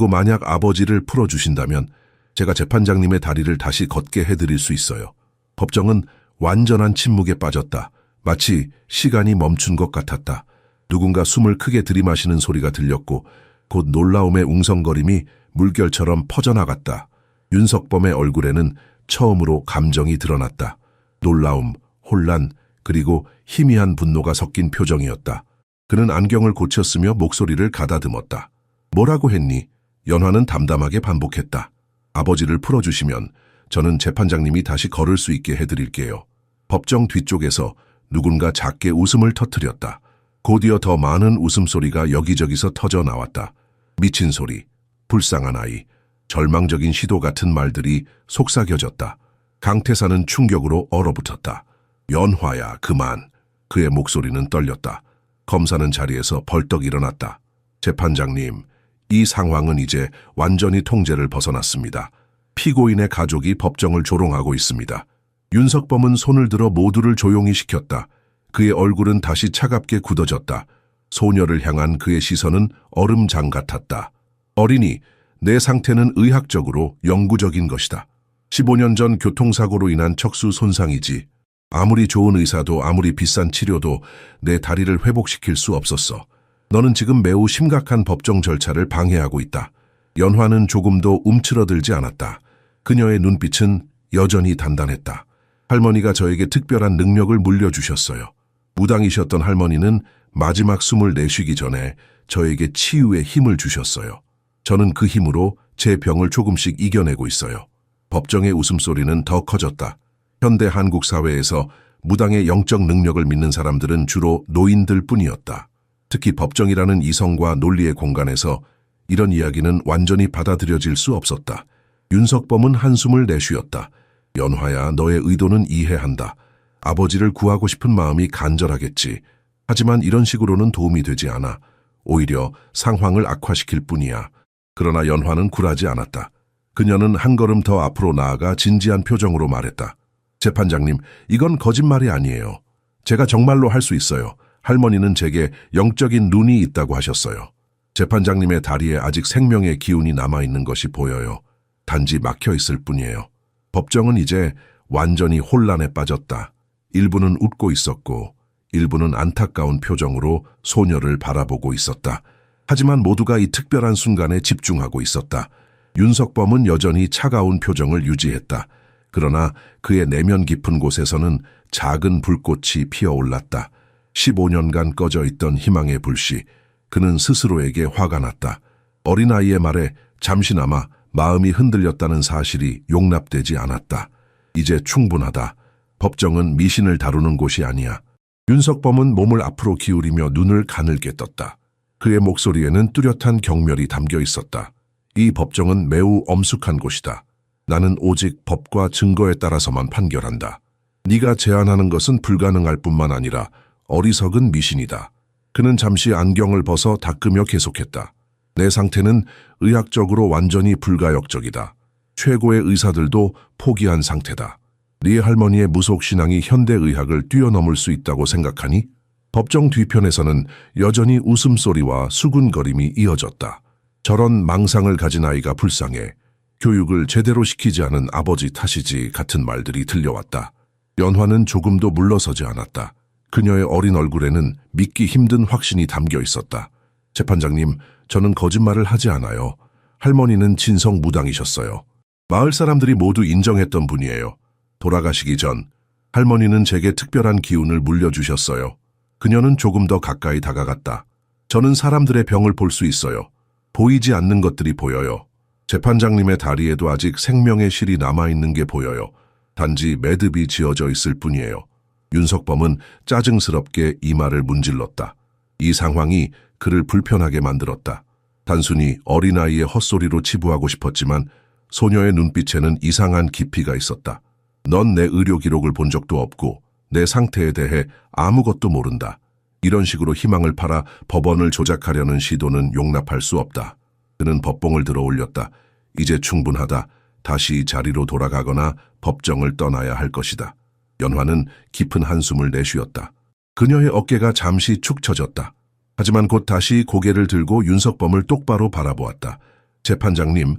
A: 만약 아버지를 풀어주신다면 제가 재판장님의 다리를 다시 걷게 해드릴 수 있어요. 법정은 완전한 침묵에 빠졌다. 마치 시간이 멈춘 것 같았다. 누군가 숨을 크게 들이마시는 소리가 들렸고 곧 놀라움의 웅성거림이 물결처럼 퍼져나갔다. 윤석범의 얼굴에는 처음으로 감정이 드러났다. 놀라움, 혼란, 그리고 희미한 분노가 섞인 표정이었다. 그는 안경을 고쳤으며 목소리를 가다듬었다. 뭐라고 했니? 연화는 담담하게 반복했다. 아버지를 풀어주시면 저는 재판장님이 다시 걸을 수 있게 해드릴게요. 법정 뒤쪽에서 누군가 작게 웃음을 터뜨렸다. 곧이어 더 많은 웃음소리가 여기저기서 터져 나왔다. 미친 소리, 불쌍한 아이, 절망적인 시도 같은 말들이 속삭여졌다. 강태사는 충격으로 얼어붙었다. 연화야, 그만. 그의 목소리는 떨렸다. 검사는 자리에서 벌떡 일어났다. 재판장님, 이 상황은 이제 완전히 통제를 벗어났습니다. 피고인의 가족이 법정을 조롱하고 있습니다. 윤석범은 손을 들어 모두를 조용히 시켰다. 그의 얼굴은 다시 차갑게 굳어졌다. 소녀를 향한 그의 시선은 얼음장 같았다. 어린이, 내 상태는 의학적으로 영구적인 것이다. 15년 전 교통사고로 인한 척수 손상이지. 아무리 좋은 의사도 아무리 비싼 치료도 내 다리를 회복시킬 수 없었어. 너는 지금 매우 심각한 법정 절차를 방해하고 있다. 연화는 조금도 움츠러들지 않았다. 그녀의 눈빛은 여전히 단단했다. 할머니가 저에게 특별한 능력을 물려주셨어요. 무당이셨던 할머니는 마지막 숨을 내쉬기 전에 저에게 치유의 힘을 주셨어요. 저는 그 힘으로 제 병을 조금씩 이겨내고 있어요. 법정의 웃음소리는 더 커졌다. 현대 한국 사회에서 무당의 영적 능력을 믿는 사람들은 주로 노인들 뿐이었다. 특히 법정이라는 이성과 논리의 공간에서 이런 이야기는 완전히 받아들여질 수 없었다. 윤석범은 한숨을 내쉬었다. 연화야, 너의 의도는 이해한다. 아버지를 구하고 싶은 마음이 간절하겠지. 하지만 이런 식으로는 도움이 되지 않아. 오히려 상황을 악화시킬 뿐이야. 그러나 연화는 굴하지 않았다. 그녀는 한 걸음 더 앞으로 나아가 진지한 표정으로 말했다. 재판장님, 이건 거짓말이 아니에요. 제가 정말로 할 수 있어요. 할머니는 제게 영적인 눈이 있다고 하셨어요. 재판장님의 다리에 아직 생명의 기운이 남아있는 것이 보여요. 단지 막혀있을 뿐이에요. 법정은 이제 완전히 혼란에 빠졌다. 일부는 웃고 있었고 일부는 안타까운 표정으로 소녀를 바라보고 있었다. 하지만 모두가 이 특별한 순간에 집중하고 있었다. 윤석범은 여전히 차가운 표정을 유지했다. 그러나 그의 내면 깊은 곳에서는 작은 불꽃이 피어올랐다. 15년간 꺼져 있던 희망의 불씨. 그는 스스로에게 화가 났다. 어린아이의 말에 잠시나마 마음이 흔들렸다는 사실이 용납되지 않았다. 이제 충분하다. 법정은 미신을 다루는 곳이 아니야. 윤석범은 몸을 앞으로 기울이며 눈을 가늘게 떴다. 그의 목소리에는 뚜렷한 경멸이 담겨 있었다. 이 법정은 매우 엄숙한 곳이다. 나는 오직 법과 증거에 따라서만 판결한다. 네가 제안하는 것은 불가능할 뿐만 아니라 어리석은 미신이다. 그는 잠시 안경을 벗어 닦으며 계속했다. 내 상태는 의학적으로 완전히 불가역적이다. 최고의 의사들도 포기한 상태다. 네 할머니의 무속신앙이 현대의학을 뛰어넘을 수 있다고 생각하니? 법정 뒤편에서는 여전히 웃음소리와 수군거림이 이어졌다. 저런 망상을 가진 아이가 불쌍해. 교육을 제대로 시키지 않은 아버지 탓이지 같은 말들이 들려왔다. 연화는 조금도 물러서지 않았다. 그녀의 어린 얼굴에는 믿기 힘든 확신이 담겨 있었다. 재판장님, 저는 거짓말을 하지 않아요. 할머니는 진성무당이셨어요. 마을 사람들이 모두 인정했던 분이에요. 돌아가시기 전 할머니는 제게 특별한 기운을 물려주셨어요. 그녀는 조금 더 가까이 다가갔다. 저는 사람들의 병을 볼 수 있어요. 보이지 않는 것들이 보여요. 재판장님의 다리에도 아직 생명의 실이 남아있는 게 보여요. 단지 매듭이 지어져 있을 뿐이에요. 윤석범은 짜증스럽게 이마를 문질렀다. 이 상황이 그를 불편하게 만들었다. 단순히 어린아이의 헛소리로 치부하고 싶었지만 소녀의 눈빛에는 이상한 깊이가 있었다. 넌 내 의료 기록을 본 적도 없고 내 상태에 대해 아무것도 모른다. 이런 식으로 희망을 팔아 법원을 조작하려는 시도는 용납할 수 없다. 그는 법봉을 들어 올렸다. 이제 충분하다. 다시 자리로 돌아가거나 법정을 떠나야 할 것이다. 연화는 깊은 한숨을 내쉬었다. 그녀의 어깨가 잠시 축 처졌다. 하지만 곧 다시 고개를 들고 윤석범을 똑바로 바라보았다. 재판장님,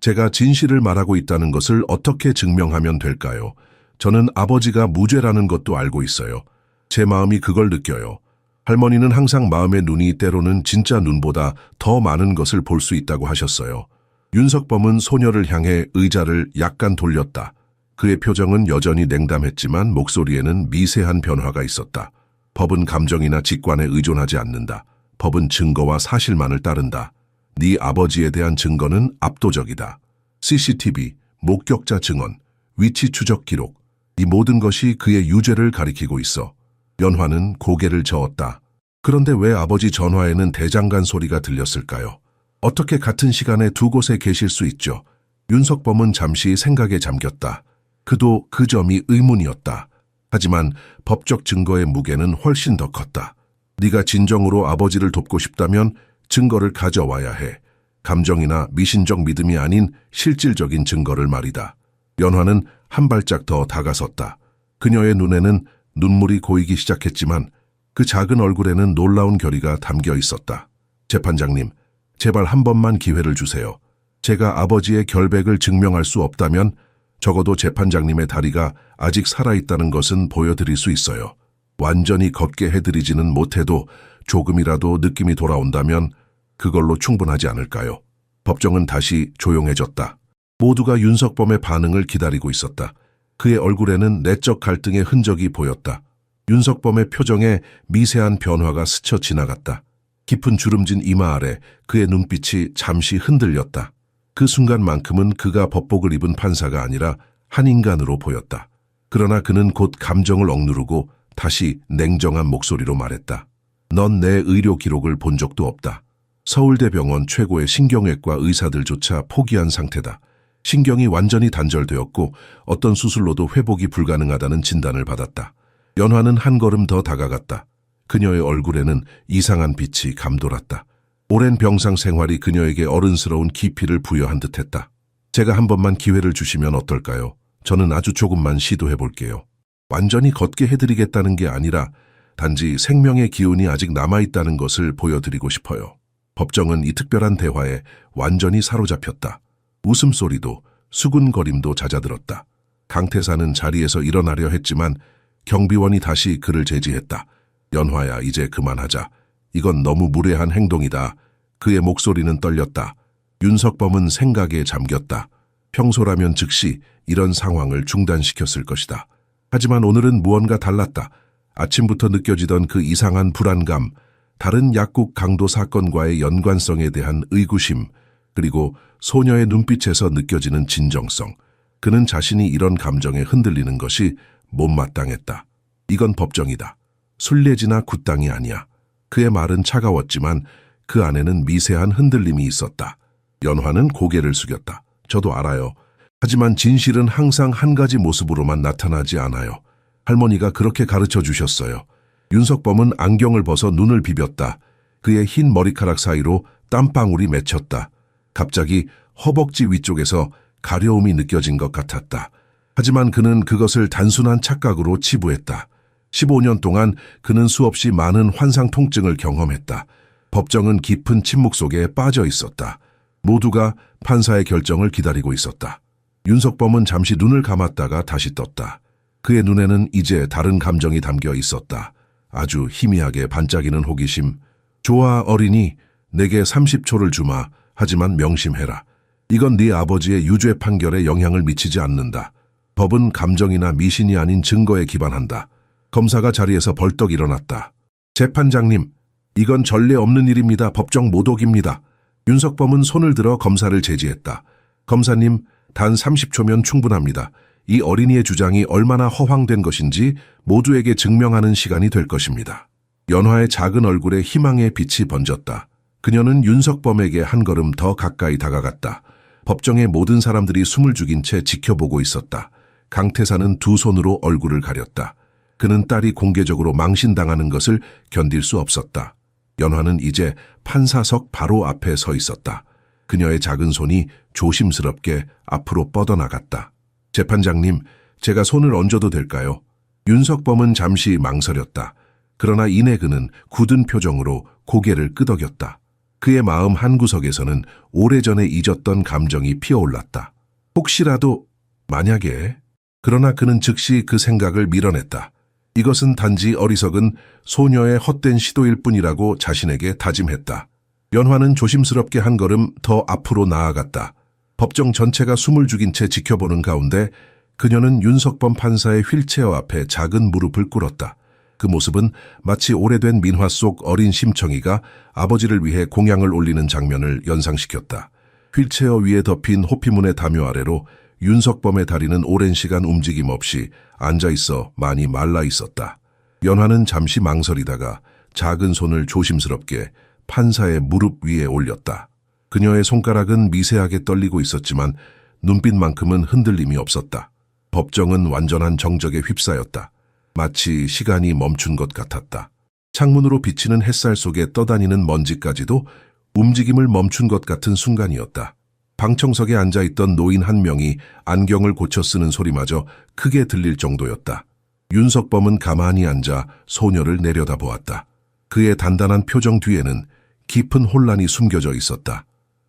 A: 제가 진실을 말하고 있다는 것을 어떻게 증명하면 될까요? 저는 아버지가 무죄라는 것도 알고 있어요. 제 마음이 그걸 느껴요. 할머니는 항상 마음의 눈이 때로는 진짜 눈보다 더 많은 것을 볼 수 있다고 하셨어요. 윤석범은 소녀를 향해 의자를 약간 돌렸다. 그의 표정은 여전히 냉담했지만 목소리에는 미세한 변화가 있었다. 법은 감정이나 직관에 의존하지 않는다. 법은 증거와 사실만을 따른다. 네 아버지에 대한 증거는 압도적이다. CCTV, 목격자 증언, 위치 추적 기록, 이 모든 것이 그의 유죄를 가리키고 있어. 연화는 고개를 저었다. 그런데 왜 아버지 전화에는 대장간 소리가 들렸을까요? 어떻게 같은 시간에 두 곳에 계실 수 있죠? 윤석범은 잠시 생각에 잠겼다. 그도 그 점이 의문이었다. 하지만 법적 증거의 무게는 훨씬 더 컸다. 네가 진정으로 아버지를 돕고 싶다면 증거를 가져와야 해. 감정이나 미신적 믿음이 아닌 실질적인 증거를 말이다. 연화는 한 발짝 더 다가섰다. 그녀의 눈에는 눈물이 고이기 시작했지만 그 작은 얼굴에는 놀라운 결의가 담겨 있었다. 재판장님, 제발 한 번만 기회를 주세요. 제가 아버지의 결백을 증명할 수 없다면 적어도 재판장님의 다리가 아직 살아있다는 것은 보여드릴 수 있어요. 완전히 걷게 해드리지는 못해도 조금이라도 느낌이 돌아온다면 그걸로 충분하지 않을까요? 법정은 다시 조용해졌다. 모두가 윤석범의 반응을 기다리고 있었다. 그의 얼굴에는 내적 갈등의 흔적이 보였다. 윤석범의 표정에 미세한 변화가 스쳐 지나갔다. 깊은 주름진 이마 아래 그의 눈빛이 잠시 흔들렸다. 그 순간만큼은 그가 법복을 입은 판사가 아니라 한 인간으로 보였다. 그러나 그는 곧 감정을 억누르고 다시 냉정한 목소리로 말했다. 넌 내 의료 기록을 본 적도 없다. 서울대병원 최고의 신경외과 의사들조차 포기한 상태다. 신경이 완전히 단절되었고 어떤 수술로도 회복이 불가능하다는 진단을 받았다. 연화는 한 걸음 더 다가갔다. 그녀의 얼굴에는 이상한 빛이 감돌았다. 오랜 병상 생활이 그녀에게 어른스러운 깊이를 부여한 듯했다. 제가 한 번만 기회를 주시면 어떨까요? 저는 아주 조금만 시도해 볼게요. 완전히 걷게 해드리겠다는 게 아니라 단지 생명의 기운이 아직 남아있다는 것을 보여드리고 싶어요. 법정은 이 특별한 대화에 완전히 사로잡혔다. 웃음소리도 수군거림도 잦아들었다. 강태사는 자리에서 일어나려 했지만 경비원이 다시 그를 제지했다. 연화야, 이제 그만하자. 이건 너무 무례한 행동이다. 그의 목소리는 떨렸다. 윤석범은 생각에 잠겼다. 평소라면 즉시 이런 상황을 중단시켰을 것이다. 하지만 오늘은 무언가 달랐다. 아침부터 느껴지던 그 이상한 불안감, 다른 약국 강도 사건과의 연관성에 대한 의구심, 그리고 소녀의 눈빛에서 느껴지는 진정성. 그는 자신이 이런 감정에 흔들리는 것이 못마땅했다. 이건 법정이다. 순례지나 굿당이 아니야. 그의 말은 차가웠지만 그 안에는 미세한 흔들림이 있었다. 연화는 고개를 숙였다. 저도 알아요. 하지만 진실은 항상 한 가지 모습으로만 나타나지 않아요. 할머니가 그렇게 가르쳐 주셨어요. 윤석범은 안경을 벗어 눈을 비볐다. 그의 흰 머리카락 사이로 땀방울이 맺혔다. 갑자기 허벅지 위쪽에서 가려움이 느껴진 것 같았다. 하지만 그는 그것을 단순한 착각으로 치부했다. 15년 동안 그는 수없이 많은 환상 통증을 경험했다. 법정은 깊은 침묵 속에 빠져 있었다. 모두가 판사의 결정을 기다리고 있었다. 윤석범은 잠시 눈을 감았다가 다시 떴다. 그의 눈에는 이제 다른 감정이 담겨 있었다. 아주 희미하게 반짝이는 호기심. 좋아, 어린이. 내게 30초를 주마. 하지만 명심해라. 이건 네 아버지의 유죄 판결에 영향을 미치지 않는다. 법은 감정이나 미신이 아닌 증거에 기반한다. 검사가 자리에서 벌떡 일어났다. 재판장님, 이건 전례 없는 일입니다. 법정 모독입니다. 윤석범은 손을 들어 검사를 제지했다. 검사님, 단 30초면 충분합니다. 이 어린이의 주장이 얼마나 허황된 것인지 모두에게 증명하는 시간이 될 것입니다. 연화의 작은 얼굴에 희망의 빛이 번졌다. 그녀는 윤석범에게 한 걸음 더 가까이 다가갔다. 법정의 모든 사람들이 숨을 죽인 채 지켜보고 있었다. 강태사는 두 손으로 얼굴을 가렸다. 그는 딸이 공개적으로 망신당하는 것을 견딜 수 없었다. 연화는 이제 판사석 바로 앞에 서 있었다. 그녀의 작은 손이 조심스럽게 앞으로 뻗어나갔다. 재판장님, 제가 손을 얹어도 될까요? 윤석범은 잠시 망설였다. 그러나 이내 그는 굳은 표정으로 고개를 끄덕였다. 그의 마음 한구석에서는 오래전에 잊었던 감정이 피어올랐다. 혹시라도, 만약에... 그러나 그는 즉시 그 생각을 밀어냈다. 이것은 단지 어리석은 소녀의 헛된 시도일 뿐이라고 자신에게 다짐했다. 연화는 조심스럽게 한 걸음 더 앞으로 나아갔다. 법정 전체가 숨을 죽인 채 지켜보는 가운데 그녀는 윤석범 판사의 휠체어 앞에 작은 무릎을 꿇었다. 그 모습은 마치 오래된 민화 속 어린 심청이가 아버지를 위해 공양을 올리는 장면을 연상시켰다. 휠체어 위에 덮인 호피문의 담요 아래로 윤석범의 다리는 오랜 시간 움직임 없이 앉아있어 많이 말라 있었다. 연화는 잠시 망설이다가 작은 손을 조심스럽게 판사의 무릎 위에 올렸다. 그녀의 손가락은 미세하게 떨리고 있었지만 눈빛만큼은 흔들림이 없었다. 법정은 완전한 정적에 휩싸였다. 마치 시간이 멈춘 것 같았다. 창문으로 비치는 햇살 속에 떠다니는 먼지까지도 움직임을 멈춘 것 같은 순간이었다. 방청석에 앉아있던 노인 한 명이 안경을 고쳐 쓰는 소리마저 크게 들릴 정도였다. 윤석범은 가만히 앉아 소녀를 내려다보았다. 그의 단단한 표정 뒤에는 깊은 혼란이 숨겨져 있었다.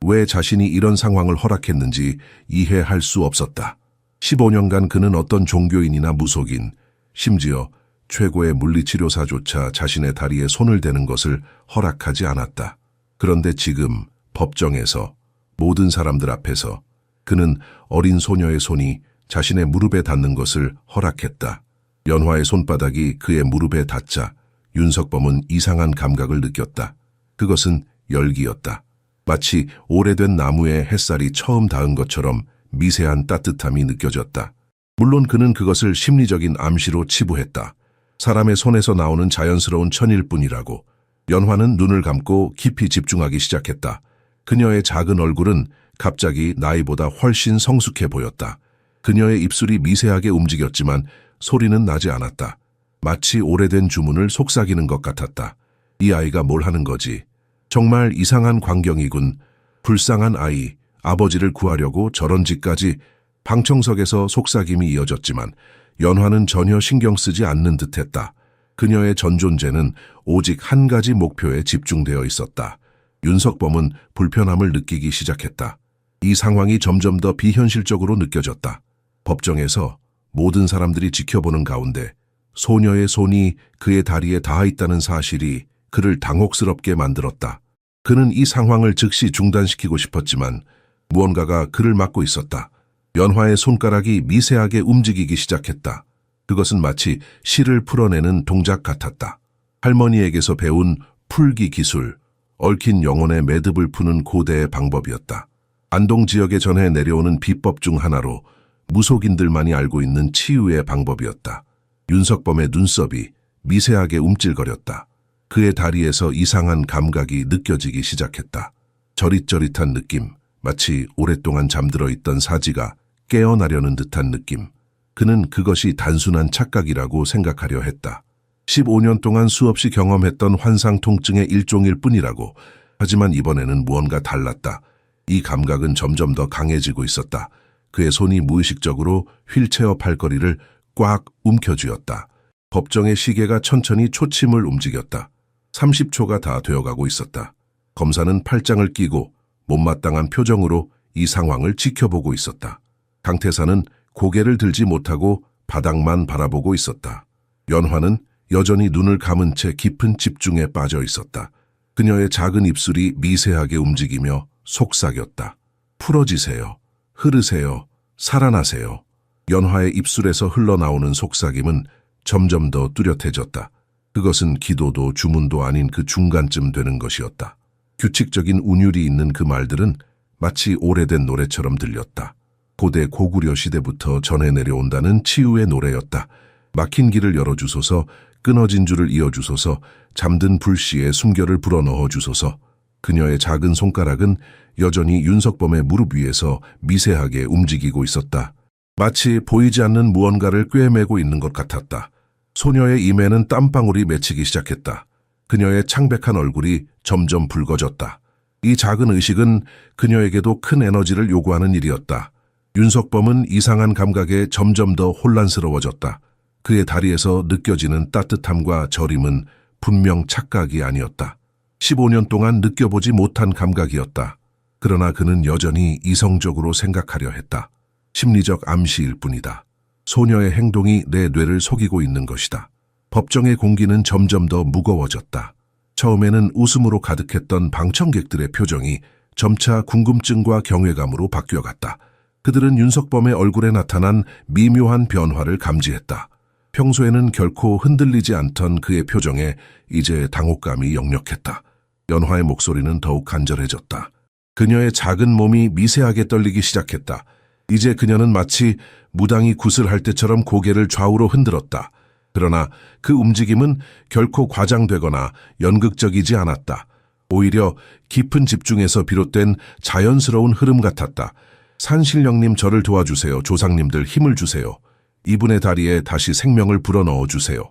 A: 왜 자신이 이런 상황을 허락했는지 이해할 수 없었다. 15년간 그는 어떤 종교인이나 무속인, 심지어 최고의 물리치료사조차 자신의 다리에 손을 대는 것을 허락하지 않았다. 그런데 지금 법정에서 모든 사람들 앞에서 그는 어린 소녀의 손이 자신의 무릎에 닿는 것을 허락했다. 연화의 손바닥이 그의 무릎에 닿자 윤석범은 이상한 감각을 느꼈다. 그것은 열기였다. 마치 오래된 나무에 햇살이 처음 닿은 것처럼 미세한 따뜻함이 느껴졌다. 물론 그는 그것을 심리적인 암시로 치부했다. 사람의 손에서 나오는 자연스러운 천일 뿐이라고. 연화는 눈을 감고 깊이 집중하기 시작했다. 그녀의 작은 얼굴은 갑자기 나이보다 훨씬 성숙해 보였다. 그녀의 입술이 미세하게 움직였지만 소리는 나지 않았다. 마치 오래된 주문을 속삭이는 것 같았다. 이 아이가 뭘 하는 거지? 정말 이상한 광경이군. 불쌍한 아이, 아버지를 구하려고 저런 짓까지. 방청석에서 속삭임이 이어졌지만 연화는 전혀 신경 쓰지 않는 듯했다. 그녀의 전 존재는 오직 한 가지 목표에 집중되어 있었다. 윤석범은 불편함을 느끼기 시작했다. 이 상황이 점점 더 비현실적으로 느껴졌다. 법정에서 모든 사람들이 지켜보는 가운데 소녀의 손이 그의 다리에 닿아 있다는 사실이 그를 당혹스럽게 만들었다. 그는 이 상황을 즉시 중단시키고 싶었지만 무언가가 그를 막고 있었다. 연화의 손가락이 미세하게 움직이기 시작했다. 그것은 마치 실을 풀어내는 동작 같았다. 할머니에게서 배운 풀기 기술, 얽힌 영혼의 매듭을 푸는 고대의 방법이었다. 안동 지역에 전해 내려오는 비법 중 하나로 무속인들만이 알고 있는 치유의 방법이었다. 윤석범의 눈썹이 미세하게 움찔거렸다. 그의 다리에서 이상한 감각이 느껴지기 시작했다. 저릿저릿한 느낌, 마치 오랫동안 잠들어 있던 사지가 깨어나려는 듯한 느낌. 그는 그것이 단순한 착각이라고 생각하려 했다. 15년 동안 수없이 경험했던 환상 통증의 일종일 뿐이라고. 하지만 이번에는 무언가 달랐다. 이 감각은 점점 더 강해지고 있었다. 그의 손이 무의식적으로 휠체어 팔걸이를 꽉 움켜쥐었다. 법정의 시계가 천천히 초침을 움직였다. 30초가 다 되어가고 있었다. 검사는 팔짱을 끼고 못마땅한 표정으로 이 상황을 지켜보고 있었다. 강태사는 고개를 들지 못하고 바닥만 바라보고 있었다. 연화는 여전히 눈을 감은 채 깊은 집중에 빠져 있었다. 그녀의 작은 입술이 미세하게 움직이며 속삭였다. 풀어지세요. 흐르세요. 살아나세요. 연화의 입술에서 흘러나오는 속삭임은 점점 더 뚜렷해졌다. 그것은 기도도 주문도 아닌 그 중간쯤 되는 것이었다. 규칙적인 운율이 있는 그 말들은 마치 오래된 노래처럼 들렸다. 고대 고구려 시대부터 전해 내려온다는 치유의 노래였다. 막힌 길을 열어주소서, 끊어진 줄을 이어주소서, 잠든 불씨에 숨결을 불어넣어 주소서. 그녀의 작은 손가락은 여전히 윤석범의 무릎 위에서 미세하게 움직이고 있었다. 마치 보이지 않는 무언가를 꿰매고 있는 것 같았다. 소녀의 임에는 땀방울이 맺히기 시작했다. 그녀의 창백한 얼굴이 점점 붉어졌다. 이 작은 의식은 그녀에게도 큰 에너지를 요구하는 일이었다. 윤석범은 이상한 감각에 점점 더 혼란스러워졌다. 그의 다리에서 느껴지는 따뜻함과 저림은 분명 착각이 아니었다. 15년 동안 느껴보지 못한 감각이었다. 그러나 그는 여전히 이성적으로 생각하려 했다. 심리적 암시일 뿐이다. 소녀의 행동이 내 뇌를 속이고 있는 것이다. 법정의 공기는 점점 더 무거워졌다. 처음에는 웃음으로 가득했던 방청객들의 표정이 점차 궁금증과 경외감으로 바뀌어갔다. 그들은 윤석범의 얼굴에 나타난 미묘한 변화를 감지했다. 평소에는 결코 흔들리지 않던 그의 표정에 이제 당혹감이 역력했다. 연화의 목소리는 더욱 간절해졌다. 그녀의 작은 몸이 미세하게 떨리기 시작했다. 이제 그녀는 마치 무당이 굿을 할 때처럼 고개를 좌우로 흔들었다. 그러나 그 움직임은 결코 과장되거나 연극적이지 않았다. 오히려 깊은 집중에서 비롯된 자연스러운 흐름 같았다. 산신령님 저를 도와주세요. 조상님들 힘을 주세요. 이분의 다리에 다시 생명을 불어넣어 주세요.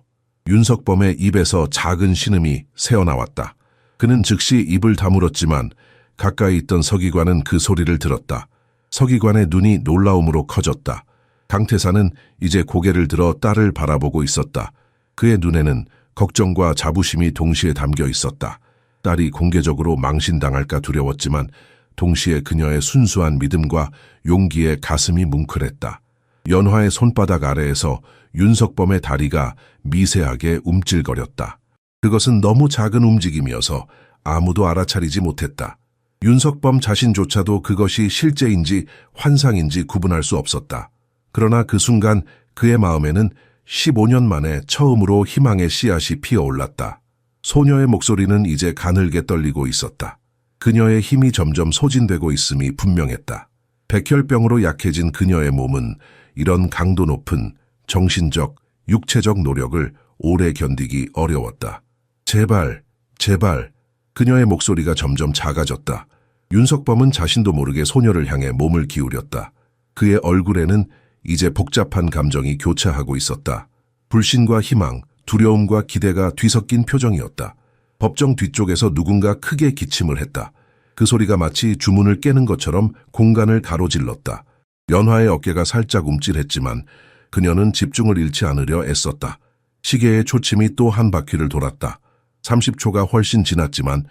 A: 윤석범의 입에서 작은 신음이 새어나왔다. 그는 즉시 입을 다물었지만 가까이 있던 서기관은 그 소리를 들었다. 서기관의 눈이 놀라움으로 커졌다. 강태사는 이제 고개를 들어 딸을 바라보고 있었다. 그의 눈에는 걱정과 자부심이 동시에 담겨 있었다. 딸이 공개적으로 망신당할까 두려웠지만 동시에 그녀의 순수한 믿음과 용기에 가슴이 뭉클했다. 연화의 손바닥 아래에서 윤석범의 다리가 미세하게 움찔거렸다. 그것은 너무 작은 움직임이어서 아무도 알아차리지 못했다. 윤석범 자신조차도 그것이 실제인지 환상인지 구분할 수 없었다. 그러나 그 순간 그의 마음에는 15년 만에 처음으로 희망의 씨앗이 피어올랐다. 소녀의 목소리는 이제 가늘게 떨리고 있었다. 그녀의 힘이 점점 소진되고 있음이 분명했다. 백혈병으로 약해진 그녀의 몸은 이런 강도 높은 정신적, 육체적 노력을 오래 견디기 어려웠다. 제발, 제발. 그녀의 목소리가 점점 작아졌다. 윤석범은 자신도 모르게 소녀를 향해 몸을 기울였다. 그의 얼굴에는 이제 복잡한 감정이 교차하고 있었다. 불신과 희망, 두려움과 기대가 뒤섞인 표정이었다. 법정 뒤쪽에서 누군가 크게 기침을 했다. 그 소리가 마치 주문을 깨는 것처럼 공간을 가로질렀다. 연화의 어깨가 살짝 움찔했지만 그녀는 집중을 잃지 않으려 애썼다. 시계의 초침이 또 한 바퀴를 돌았다. 30초가 훨씬 지났지만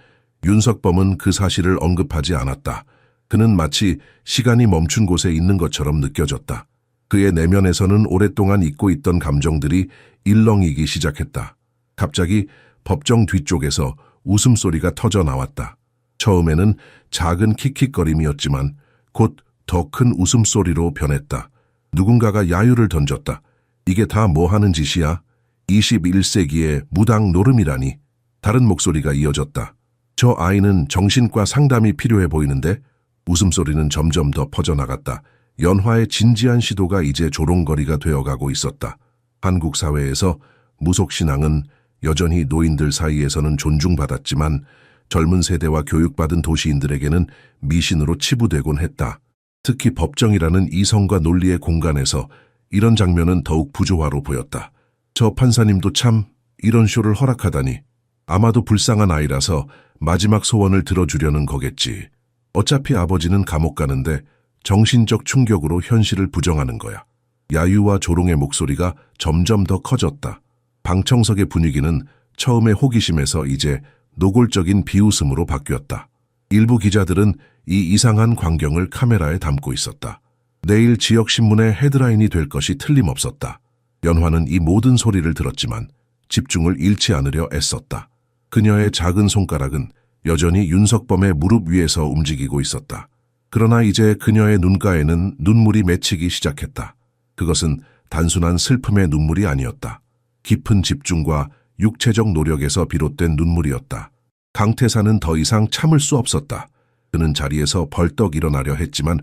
A: 윤석범은 그 사실을 언급하지 않았다. 그는 마치 시간이 멈춘 곳에 있는 것처럼 느껴졌다. 그의 내면에서는 오랫동안 잊고 있던 감정들이 일렁이기 시작했다. 갑자기 법정 뒤쪽에서 웃음소리가 터져 나왔다. 처음에는 작은 킥킥거림이었지만 곧 더 큰 웃음소리로 변했다. 누군가가 야유를 던졌다. 이게 다 뭐 하는 짓이야? 21세기의 무당 노름이라니. 다른 목소리가 이어졌다. 저 아이는 정신과 상담이 필요해 보이는데? 웃음소리는 점점 더 퍼져나갔다. 연화의 진지한 시도가 이제 조롱거리가 되어가고 있었다. 한국 사회에서 무속신앙은 여전히 노인들 사이에서는 존중받았지만 젊은 세대와 교육받은 도시인들에게는 미신으로 치부되곤 했다. 특히 법정이라는 이성과 논리의 공간에서 이런 장면은 더욱 부조화로 보였다. 저 판사님도 참 이런 쇼를 허락하다니. 아마도 불쌍한 아이라서 마지막 소원을 들어주려는 거겠지. 어차피 아버지는 감옥 가는데 정신적 충격으로 현실을 부정하는 거야. 야유와 조롱의 목소리가 점점 더 커졌다. 방청석의 분위기는 처음에 호기심에서 이제 노골적인 비웃음으로 바뀌었다. 일부 기자들은 이 이상한 광경을 카메라에 담고 있었다. 내일 지역신문의 헤드라인이 될 것이 틀림없었다. 연화는 이 모든 소리를 들었지만 집중을 잃지 않으려 애썼다. 그녀의 작은 손가락은 여전히 윤석범의 무릎 위에서 움직이고 있었다. 그러나 이제 그녀의 눈가에는 눈물이 맺히기 시작했다. 그것은 단순한 슬픔의 눈물이 아니었다. 깊은 집중과 육체적 노력에서 비롯된 눈물이었다. 강태사는 더 이상 참을 수 없었다. 그는 자리에서 벌떡 일어나려 했지만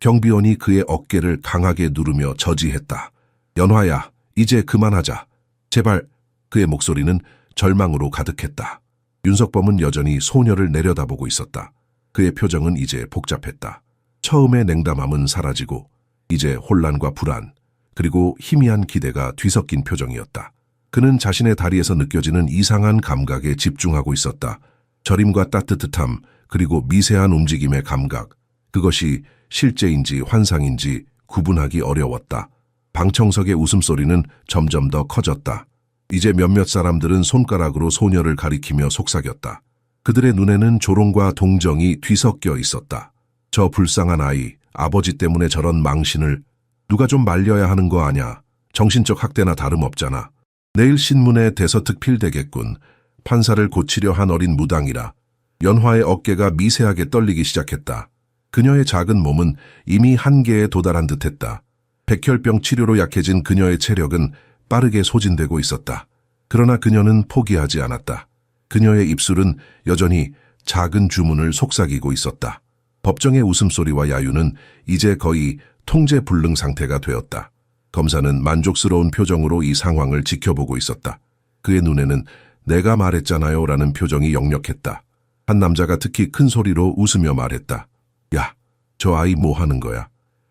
A: 경비원이 그의 어깨를 강하게 누르며 저지했다. 연화야, 이제 그만하자. 제발. 그의 목소리는 절망으로 가득했다. 윤석범은 여전히 소녀를 내려다보고 있었다. 그의 표정은 이제 복잡했다. 처음의 냉담함은 사라지고 이제 혼란과 불안, 그리고 희미한 기대가 뒤섞인 표정이었다. 그는 자신의 다리에서 느껴지는 이상한 감각에 집중하고 있었다. 저림과 따뜻함, 그리고 미세한 움직임의 감각. 그것이 실제인지 환상인지 구분하기 어려웠다. 방청석의 웃음소리는 점점 더 커졌다. 이제 몇몇 사람들은 손가락으로 소녀를 가리키며 속삭였다. 그들의 눈에는 조롱과 동정이 뒤섞여 있었다. 저 불쌍한 아이, 아버지 때문에 저런 망신을. 누가 좀 말려야 하는 거 아냐. 정신적 학대나 다름없잖아. 내일 신문에 대서특필되겠군. 판사를 고치려 한 어린 무당이라. 연화의 어깨가 미세하게 떨리기 시작했다. 그녀의 작은 몸은 이미 한계에 도달한 듯했다. 백혈병 치료로 약해진 그녀의 체력은 빠르게 소진되고 있었다. 그러나 그녀는 포기하지 않았다. 그녀의 입술은 여전히 작은 주문을 속삭이고 있었다. 법정의 웃음소리와 야유는 이제 거의 통제불능 상태가 되었다. 검사는 만족스러운 표정으로 이 상황을 지켜보고 있었다. 그의 눈에는 내가 말했잖아요 라는 표정이 역력했다. 한 남자가 특히 큰 소리로 웃으며 말했다. 야, 저 아이 뭐 하는 거야?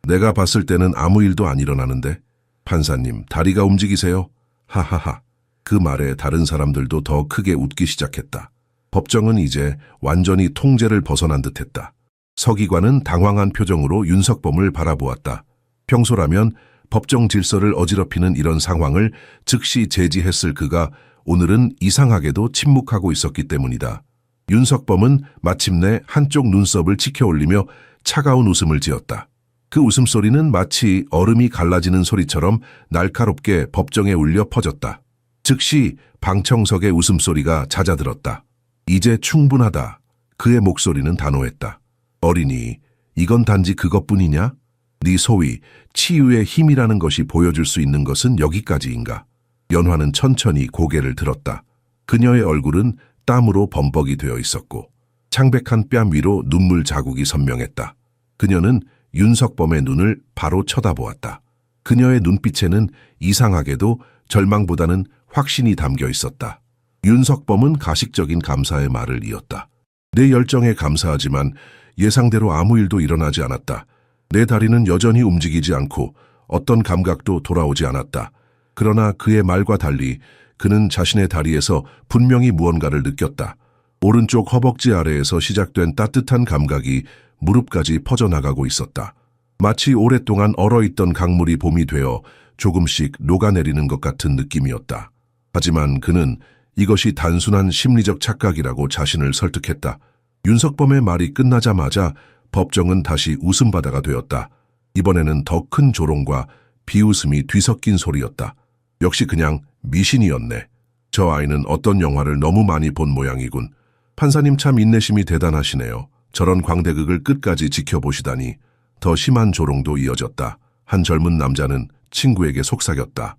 A: 내가 봤을 때는 아무 일도 안 일어나는데. 판사님, 다리가 움직이세요? 하하하. 그 말에 다른 사람들도 더 크게 웃기 시작했다. 법정은 이제 완전히 통제를 벗어난 듯했다. 서기관은 당황한 표정으로 윤석범을 바라보았다. 평소라면 법정 질서를 어지럽히는 이런 상황을 즉시 제지했을 그가 오늘은 이상하게도 침묵하고 있었기 때문이다. 윤석범은 마침내 한쪽 눈썹을 치켜올리며 차가운 웃음을 지었다. 그 웃음소리는 마치 얼음이 갈라지는 소리처럼 날카롭게 법정에 울려 퍼졌다. 즉시 방청석의 웃음소리가 잦아들었다. 이제 충분하다. 그의 목소리는 단호했다. 어린이, 이건 단지 그것뿐이냐? 네 소위 치유의 힘이라는 것이 보여줄 수 있는 것은 여기까지인가? 연화는 천천히 고개를 들었다. 그녀의 얼굴은 땀으로 범벅이 되어 있었고 창백한 뺨 위로 눈물 자국이 선명했다. 그녀는 윤석범의 눈을 바로 쳐다보았다. 그녀의 눈빛에는 이상하게도 절망보다는 확신이 담겨 있었다. 윤석범은 가식적인 감사의 말을 이었다. 내 열정에 감사하지만 예상대로 아무 일도 일어나지 않았다. 내 다리는 여전히 움직이지 않고 어떤 감각도 돌아오지 않았다. 그러나 그의 말과 달리 그는 자신의 다리에서 분명히 무언가를 느꼈다. 오른쪽 허벅지 아래에서 시작된 따뜻한 감각이 무릎까지 퍼져나가고 있었다. 마치 오랫동안 얼어있던 강물이 봄이 되어 조금씩 녹아내리는 것 같은 느낌이었다. 하지만 그는 이것이 단순한 심리적 착각이라고 자신을 설득했다. 윤석범의 말이 끝나자마자 법정은 다시 웃음바다가 되었다. 이번에는 더 큰 조롱과 비웃음이 뒤섞인 소리였다. 역시 그냥 미신이었네. 저 아이는 어떤 영화를 너무 많이 본 모양이군. 판사님 참 인내심이 대단하시네요. 저런 광대극을 끝까지 지켜보시다니. 더 심한 조롱도 이어졌다. 한 젊은 남자는 친구에게 속삭였다.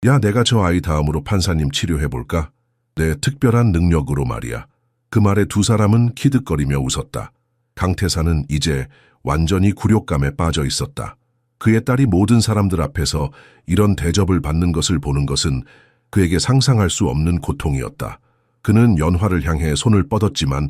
A: 야, 내가 저 아이 다음으로 판사님 치료해볼까? 내 특별한 능력으로 말이야. 그 말에 두 사람은 키득거리며 웃었다. 강태사는 이제 완전히 굴욕감에 빠져 있었다. 그의 딸이 모든 사람들 앞에서 이런 대접을 받는 것을 보는 것은 그에게 상상할 수 없는 고통이었다. 그는 연화를 향해 손을 뻗었지만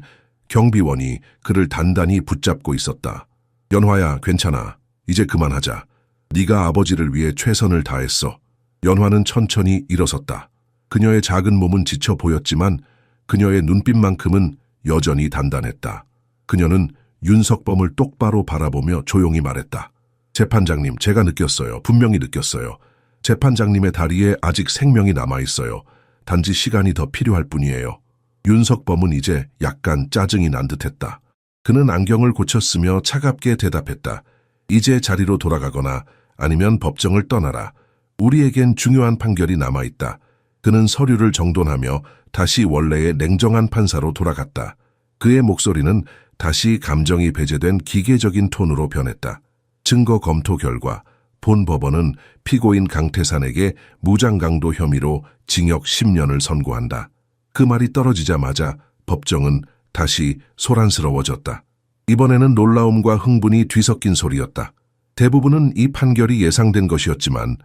A: 경비원이 그를 단단히 붙잡고 있었다. 연화야, 괜찮아. 이제 그만하자. 네가 아버지를 위해 최선을 다했어. 연화는 천천히 일어섰다. 그녀의 작은 몸은 지쳐 보였지만 그녀의 눈빛만큼은 여전히 단단했다. 그녀는 윤석범을 똑바로 바라보며 조용히 말했다. 재판장님, 제가 느꼈어요. 분명히 느꼈어요. 재판장님의 다리에 아직 생명이 남아있어요. 단지 시간이 더 필요할 뿐이에요. 윤석범은 이제 약간 짜증이 난 듯했다. 그는 안경을 고쳤으며 차갑게 대답했다. 이제 자리로 돌아가거나 아니면 법정을 떠나라. 우리에겐 중요한 판결이 남아있다. 그는 서류를 정돈하며 다시 원래의 냉정한 판사로 돌아갔다. 그의 목소리는 다시 감정이 배제된 기계적인 톤으로 변했다. 증거 검토 결과 본 법원은 피고인 강태산에게 무장강도 혐의로 징역 10년을 선고한다. 그 말이 떨어지자마자 법정은 다시 소란스러워졌다. 이번에는 놀라움과 흥분이 뒤섞인 소리였다. 대부분은 이 판결이 예상된 것이었지만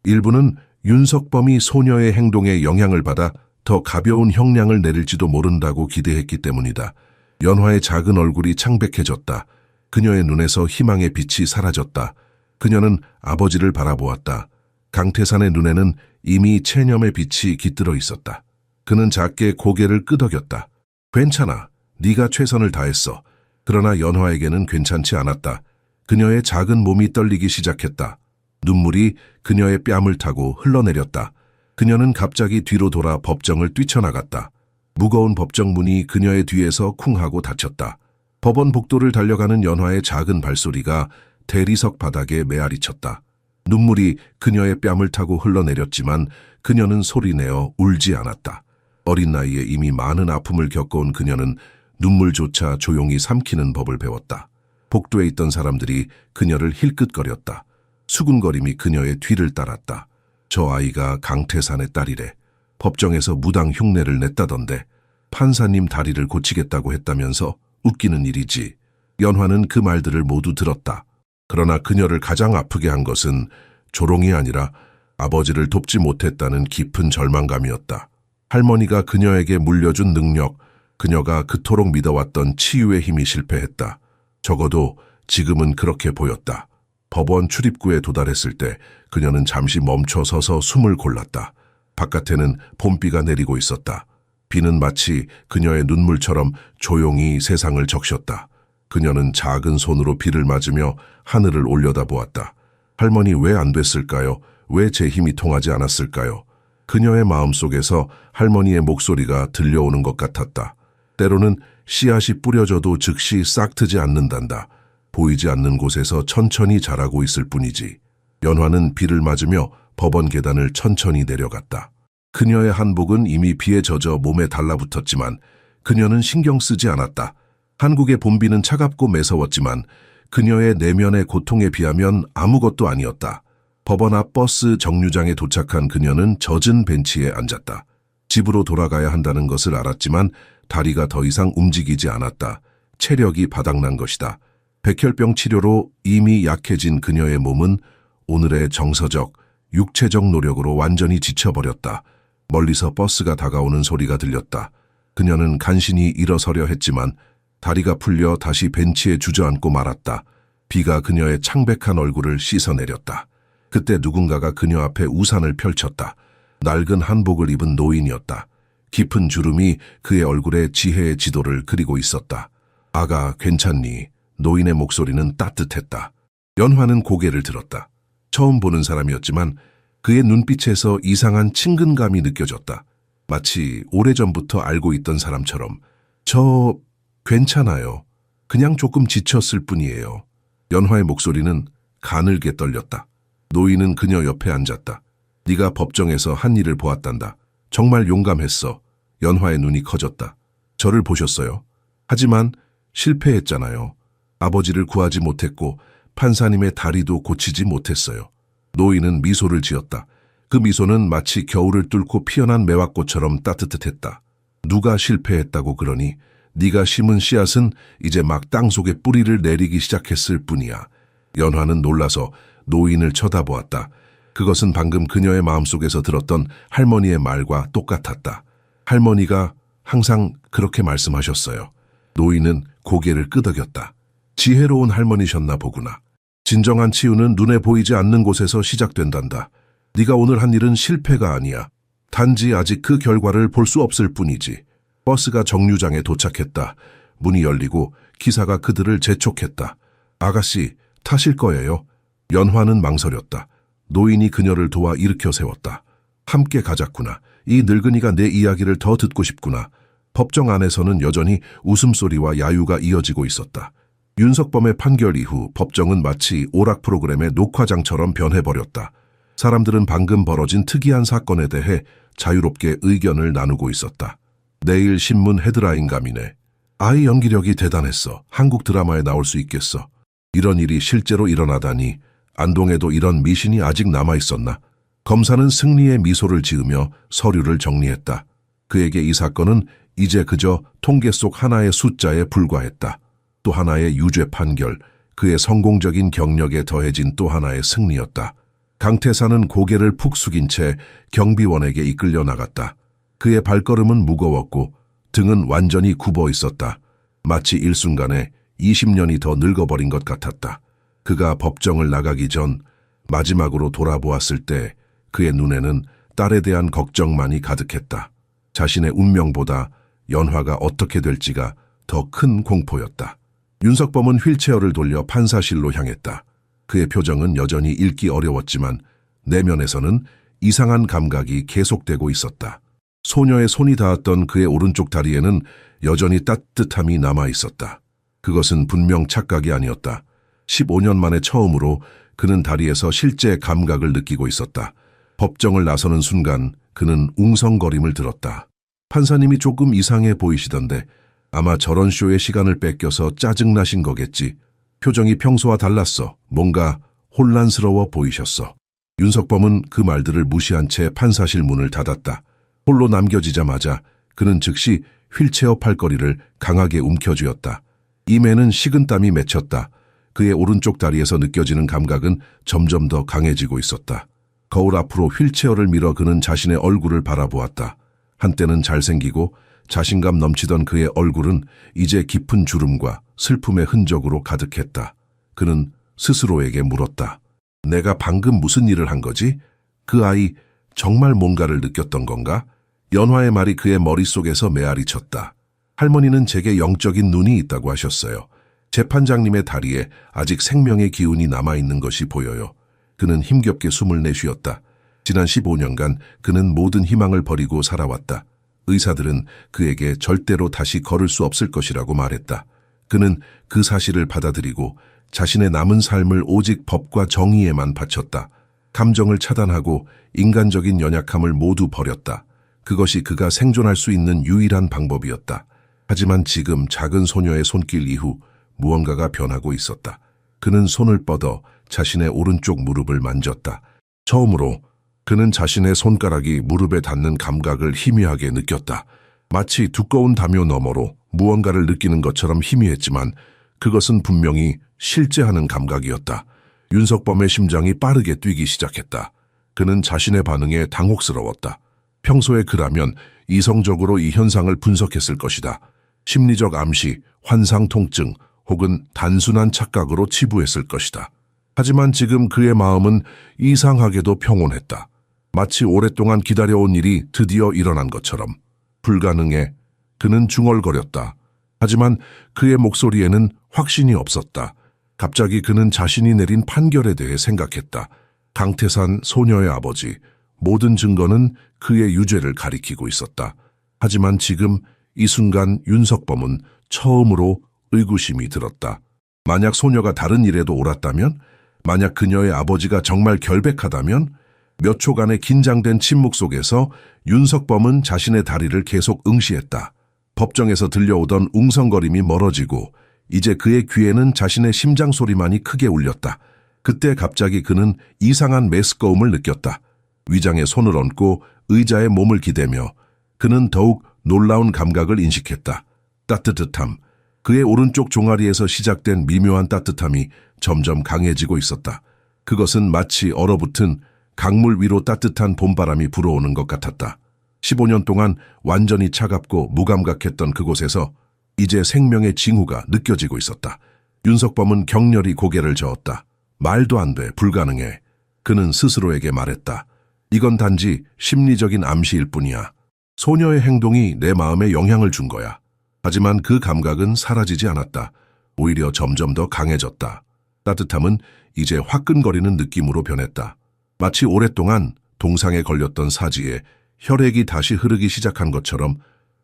A: 일부는 윤석범이 소녀의 행동에 영향을 받아 더 가벼운 형량을 내릴지도 모른다고 기대했기 때문이다. 연화의 작은 얼굴이 창백해졌다. 그녀의 눈에서 희망의 빛이 사라졌다. 그녀는 아버지를 바라보았다. 강태산의 눈에는 이미 체념의 빛이 깃들어 있었다. 그는 작게 고개를 끄덕였다. 괜찮아. 네가 최선을 다했어. 그러나 연화에게는 괜찮지 않았다. 그녀의 작은 몸이 떨리기 시작했다. 눈물이 그녀의 뺨을 타고 흘러내렸다. 그녀는 갑자기 뒤로 돌아 법정을 뛰쳐나갔다. 무거운 법정문이 그녀의 뒤에서 쿵 하고 닫혔다. 법원 복도를 달려가는 연화의 작은 발소리가 대리석 바닥에 메아리쳤다. 눈물이 그녀의 뺨을 타고 흘러내렸지만 그녀는 소리내어 울지 않았다. 어린 나이에 이미 많은 아픔을 겪어온 그녀는 눈물조차 조용히 삼키는 법을 배웠다. 복도에 있던 사람들이 그녀를 힐끗거렸다. 수군거림이 그녀의 뒤를 따랐다. 저 아이가 강태산의 딸이래. 법정에서 무당 흉내를 냈다던데. 판사님 다리를 고치겠다고 했다면서 웃기는 일이지. 연화는 그 말들을 모두 들었다. 그러나 그녀를 가장 아프게 한 것은 조롱이 아니라 아버지를 돕지 못했다는 깊은 절망감이었다. 할머니가 그녀에게 물려준 능력, 그녀가 그토록 믿어왔던 치유의 힘이 실패했다. 적어도 지금은 그렇게 보였다. 법원 출입구에 도달했을 때 그녀는 잠시 멈춰 서서 숨을 골랐다. 바깥에는 봄비가 내리고 있었다. 비는 마치 그녀의 눈물처럼 조용히 세상을 적셨다. 그녀는 작은 손으로 비를 맞으며 하늘을 올려다보았다. 할머니 왜 안 됐을까요? 왜 제 힘이 통하지 않았을까요? 그녀의 마음속에서 할머니의 목소리가 들려오는 것 같았다. 때로는 씨앗이 뿌려져도 즉시 싹트지 않는단다. 보이지 않는 곳에서 천천히 자라고 있을 뿐이지. 연화는 비를 맞으며 법원 계단을 천천히 내려갔다. 그녀의 한복은 이미 비에 젖어 몸에 달라붙었지만 그녀는 신경 쓰지 않았다. 한국의 봄비는 차갑고 매서웠지만 그녀의 내면의 고통에 비하면 아무것도 아니었다. 법원 앞 버스 정류장에 도착한 그녀는 젖은 벤치에 앉았다. 집으로 돌아가야 한다는 것을 알았지만 다리가 더 이상 움직이지 않았다. 체력이 바닥난 것이다. 백혈병 치료로 이미 약해진 그녀의 몸은 오늘의 정서적, 육체적 노력으로 완전히 지쳐버렸다. 멀리서 버스가 다가오는 소리가 들렸다. 그녀는 간신히 일어서려 했지만 다리가 풀려 다시 벤치에 주저앉고 말았다. 비가 그녀의 창백한 얼굴을 씻어내렸다. 그때 누군가가 그녀 앞에 우산을 펼쳤다. 낡은 한복을 입은 노인이었다. 깊은 주름이 그의 얼굴에 지혜의 지도를 그리고 있었다. 아가, 괜찮니? 노인의 목소리는 따뜻했다. 연화는 고개를 들었다. 처음 보는 사람이었지만 그의 눈빛에서 이상한 친근감이 느껴졌다. 마치 오래전부터 알고 있던 사람처럼. 저 괜찮아요. 그냥 조금 지쳤을 뿐이에요. 연화의 목소리는 가늘게 떨렸다. 노인은 그녀 옆에 앉았다. 네가 법정에서 한 일을 보았단다. 정말 용감했어. 연화의 눈이 커졌다. 저를 보셨어요? 하지만 실패했잖아요. 아버지를 구하지 못했고 판사님의 다리도 고치지 못했어요. 노인은 미소를 지었다. 그 미소는 마치 겨울을 뚫고 피어난 매화꽃처럼 따뜻했다. 누가 실패했다고 그러니? 네가 심은 씨앗은 이제 막 땅속에 뿌리를 내리기 시작했을 뿐이야. 연화는 놀라서 노인을 쳐다보았다. 그것은 방금 그녀의 마음속에서 들었던 할머니의 말과 똑같았다. 할머니가 항상 그렇게 말씀하셨어요. 노인은 고개를 끄덕였다. 지혜로운 할머니셨나 보구나. 진정한 치유는 눈에 보이지 않는 곳에서 시작된단다. 네가 오늘 한 일은 실패가 아니야. 단지 아직 그 결과를 볼 수 없을 뿐이지. 버스가 정류장에 도착했다. 문이 열리고 기사가 그들을 재촉했다. 아가씨, 타실 거예요? 연화는 망설였다. 노인이 그녀를 도와 일으켜 세웠다. 함께 가자꾸나. 이 늙은이가 내 이야기를 더 듣고 싶구나. 법정 안에서는 여전히 웃음소리와 야유가 이어지고 있었다. 윤석범의 판결 이후 법정은 마치 오락 프로그램의 녹화장처럼 변해버렸다. 사람들은 방금 벌어진 특이한 사건에 대해 자유롭게 의견을 나누고 있었다. 내일 신문 헤드라인감이네. 아이 연기력이 대단했어. 한국 드라마에 나올 수 있겠어. 이런 일이 실제로 일어나다니. 안동에도 이런 미신이 아직 남아있었나. 검사는 승리의 미소를 지으며 서류를 정리했다. 그에게 이 사건은 이제 그저 통계 속 하나의 숫자에 불과했다. 또 하나의 유죄 판결, 그의 성공적인 경력에 더해진 또 하나의 승리였다. 강태사는 고개를 푹 숙인 채 경비원에게 이끌려 나갔다. 그의 발걸음은 무거웠고 등은 완전히 굽어 있었다. 마치 일순간에 20년이 더 늙어버린 것 같았다. 그가 법정을 나가기 전 마지막으로 돌아보았을 때 그의 눈에는 딸에 대한 걱정만이 가득했다. 자신의 운명보다 연화가 어떻게 될지가 더 큰 공포였다. 윤석범은 휠체어를 돌려 판사실로 향했다. 그의 표정은 여전히 읽기 어려웠지만 내면에서는 이상한 감각이 계속되고 있었다. 소녀의 손이 닿았던 그의 오른쪽 다리에는 여전히 따뜻함이 남아 있었다. 그것은 분명 착각이 아니었다. 15년 만에 처음으로 그는 다리에서 실제 감각을 느끼고 있었다. 법정을 나서는 순간 그는 웅성거림을 들었다. 판사님이 조금 이상해 보이시던데 아마 저런 쇼의 시간을 뺏겨서 짜증나신 거겠지. 표정이 평소와 달랐어. 뭔가 혼란스러워 보이셨어. 윤석범은 그 말들을 무시한 채 판사실 문을 닫았다. 홀로 남겨지자마자 그는 즉시 휠체어 팔걸이를 강하게 움켜쥐었다. 입에는 식은땀이 맺혔다. 그의 오른쪽 다리에서 느껴지는 감각은 점점 더 강해지고 있었다. 거울 앞으로 휠체어를 밀어 그는 자신의 얼굴을 바라보았다. 한때는 잘생기고 자신감 넘치던 그의 얼굴은 이제 깊은 주름과 슬픔의 흔적으로 가득했다. 그는 스스로에게 물었다. 내가 방금 무슨 일을 한 거지? 그 아이 정말 뭔가를 느꼈던 건가? 연화의 말이 그의 머릿속에서 메아리 쳤다. 할머니는 제게 영적인 눈이 있다고 하셨어요. 재판장님의 다리에 아직 생명의 기운이 남아있는 것이 보여요. 그는 힘겹게 숨을 내쉬었다. 지난 15년간 그는 모든 희망을 버리고 살아왔다. 의사들은 그에게 절대로 다시 걸을 수 없을 것이라고 말했다. 그는 그 사실을 받아들이고 자신의 남은 삶을 오직 법과 정의에만 바쳤다. 감정을 차단하고 인간적인 연약함을 모두 버렸다. 그것이 그가 생존할 수 있는 유일한 방법이었다. 하지만 지금 작은 소녀의 손길 이후 무언가가 변하고 있었다. 그는 손을 뻗어 자신의 오른쪽 무릎을 만졌다. 처음으로 그는 자신의 손가락이 무릎에 닿는 감각을 희미하게 느꼈다. 마치 두꺼운 담요 너머로 무언가를 느끼는 것처럼 희미했지만 그것은 분명히 실제하는 감각이었다. 윤석범의 심장이 빠르게 뛰기 시작했다. 그는 자신의 반응에 당혹스러웠다. 평소에 그라면 이성적으로 이 현상을 분석했을 것이다. 심리적 암시, 환상 통증 혹은 단순한 착각으로 치부했을 것이다. 하지만 지금 그의 마음은 이상하게도 평온했다. 마치 오랫동안 기다려온 일이 드디어 일어난 것처럼. 불가능해. 그는 중얼거렸다. 하지만 그의 목소리에는 확신이 없었다. 갑자기 그는 자신이 내린 판결에 대해 생각했다. 강태산 소녀의 아버지. 모든 증거는 그의 유죄를 가리키고 있었다. 하지만 지금 이 순간 윤석범은 처음으로 의구심이 들었다. 만약 소녀가 다른 일에도 옳았다면? 만약 그녀의 아버지가 정말 결백하다면? 몇 초간의 긴장된 침묵 속에서 윤석범은 자신의 다리를 계속 응시했다. 법정에서 들려오던 웅성거림이 멀어지고 이제 그의 귀에는 자신의 심장 소리만이 크게 울렸다. 그때 갑자기 그는 이상한 메스꺼움을 느꼈다. 위장에 손을 얹고 의자에 몸을 기대며 그는 더욱 놀라운 감각을 인식했다. 따뜻함. 그의 오른쪽 종아리에서 시작된 미묘한 따뜻함이 점점 강해지고 있었다. 그것은 마치 얼어붙은 강물 위로 따뜻한 봄바람이 불어오는 것 같았다. 15년 동안 완전히 차갑고 무감각했던 그곳에서 이제 생명의 징후가 느껴지고 있었다. 윤석범은 격렬히 고개를 저었다. 말도 안 돼, 불가능해. 그는 스스로에게 말했다. 이건 단지 심리적인 암시일 뿐이야. 소녀의 행동이 내 마음에 영향을 준 거야. 하지만 그 감각은 사라지지 않았다. 오히려 점점 더 강해졌다. 따뜻함은 이제 화끈거리는 느낌으로 변했다. 마치 오랫동안 동상에 걸렸던 사지에 혈액이 다시 흐르기 시작한 것처럼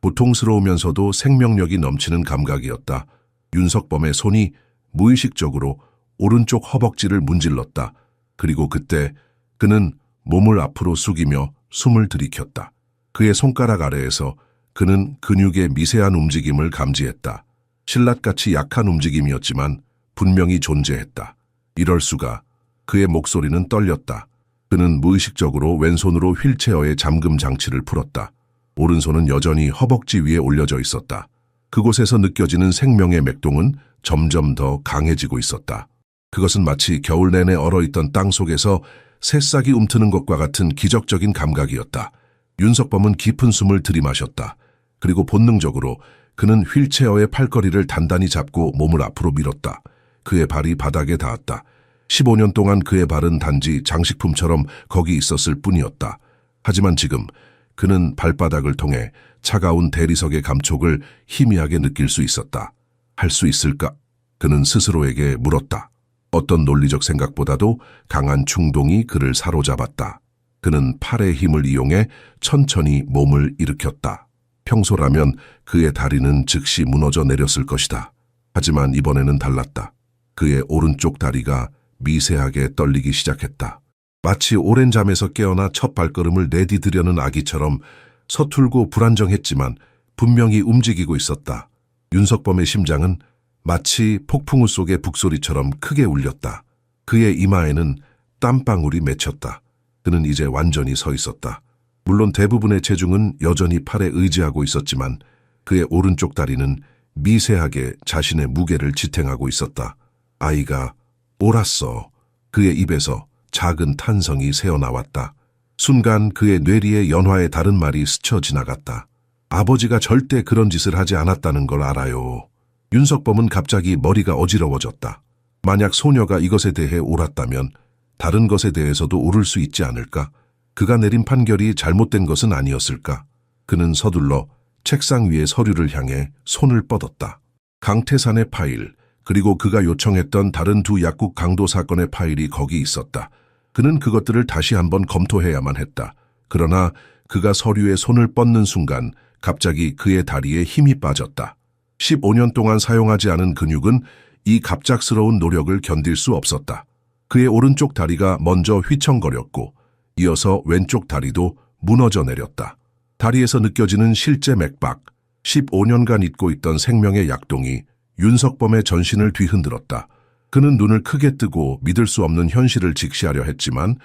A: 고통스러우면서도 생명력이 넘치는 감각이었다. 윤석범의 손이 무의식적으로 오른쪽 허벅지를 문질렀다. 그리고 그때 그는 몸을 앞으로 숙이며 숨을 들이켰다. 그의 손가락 아래에서 그는 근육의 미세한 움직임을 감지했다. 신라같이 약한 움직임이었지만 분명히 존재했다. 이럴 수가. 그의 목소리는 떨렸다. 그는 무의식적으로 왼손으로 휠체어의 잠금 장치를 풀었다. 오른손은 여전히 허벅지 위에 올려져 있었다. 그곳에서 느껴지는 생명의 맥동은 점점 더 강해지고 있었다. 그것은 마치 겨울 내내 얼어있던 땅 속에서 새싹이 움트는 것과 같은 기적적인 감각이었다. 윤석범은 깊은 숨을 들이마셨다. 그리고 본능적으로 그는 휠체어의 팔걸이를 단단히 잡고 몸을 앞으로 밀었다. 그의 발이 바닥에 닿았다. 15년 동안 그의 발은 단지 장식품처럼 거기 있었을 뿐이었다. 하지만 지금 그는 발바닥을 통해 차가운 대리석의 감촉을 희미하게 느낄 수 있었다. 할 수 있을까? 그는 스스로에게 물었다. 어떤 논리적 생각보다도 강한 충동이 그를 사로잡았다. 그는 팔의 힘을 이용해 천천히 몸을 일으켰다. 평소라면 그의 다리는 즉시 무너져 내렸을 것이다. 하지만 이번에는 달랐다. 그의 오른쪽 다리가 미세하게 떨리기 시작했다. 마치 오랜 잠에서 깨어나 첫 발걸음을 내디디려는 아기처럼 서툴고 불안정했지만 분명히 움직이고 있었다. 윤석범의 심장은 마치 폭풍우 속의 북소리처럼 크게 울렸다. 그의 이마에는 땀방울이 맺혔다. 그는 이제 완전히 서 있었다. 물론 대부분의 체중은 여전히 팔에 의지하고 있었지만 그의 오른쪽 다리는 미세하게 자신의 무게를 지탱하고 있었다. 아이가 옳았어. 그의 입에서 작은 탄성이 새어나왔다. 순간 그의 뇌리에 연화의 다른 말이 스쳐 지나갔다. 아버지가 절대 그런 짓을 하지 않았다는 걸 알아요. 윤석범은 갑자기 머리가 어지러워졌다. 만약 소녀가 이것에 대해 옳았다면 다른 것에 대해서도 옳을 수 있지 않을까? 그가 내린 판결이 잘못된 것은 아니었을까? 그는 서둘러 책상 위의 서류를 향해 손을 뻗었다. 강태산의 파일, 그리고 그가 요청했던 다른 두 약국 강도 사건의 파일이 거기 있었다. 그는 그것들을 다시 한번 검토해야만 했다. 그러나 그가 서류에 손을 뻗는 순간 갑자기 그의 다리에 힘이 빠졌다. 15년 동안 사용하지 않은 근육은 이 갑작스러운 노력을 견딜 수 없었다. 그의 오른쪽 다리가 먼저 휘청거렸고 이어서 왼쪽 다리도 무너져 내렸다. 다리에서 느껴지는 실제 맥박, 15년간 잊고 있던 생명의 약동이 윤석범의 전신을 뒤흔들었다. 그는 눈을 크게 뜨고 믿을 수 없는 현실을 직시하려 했지만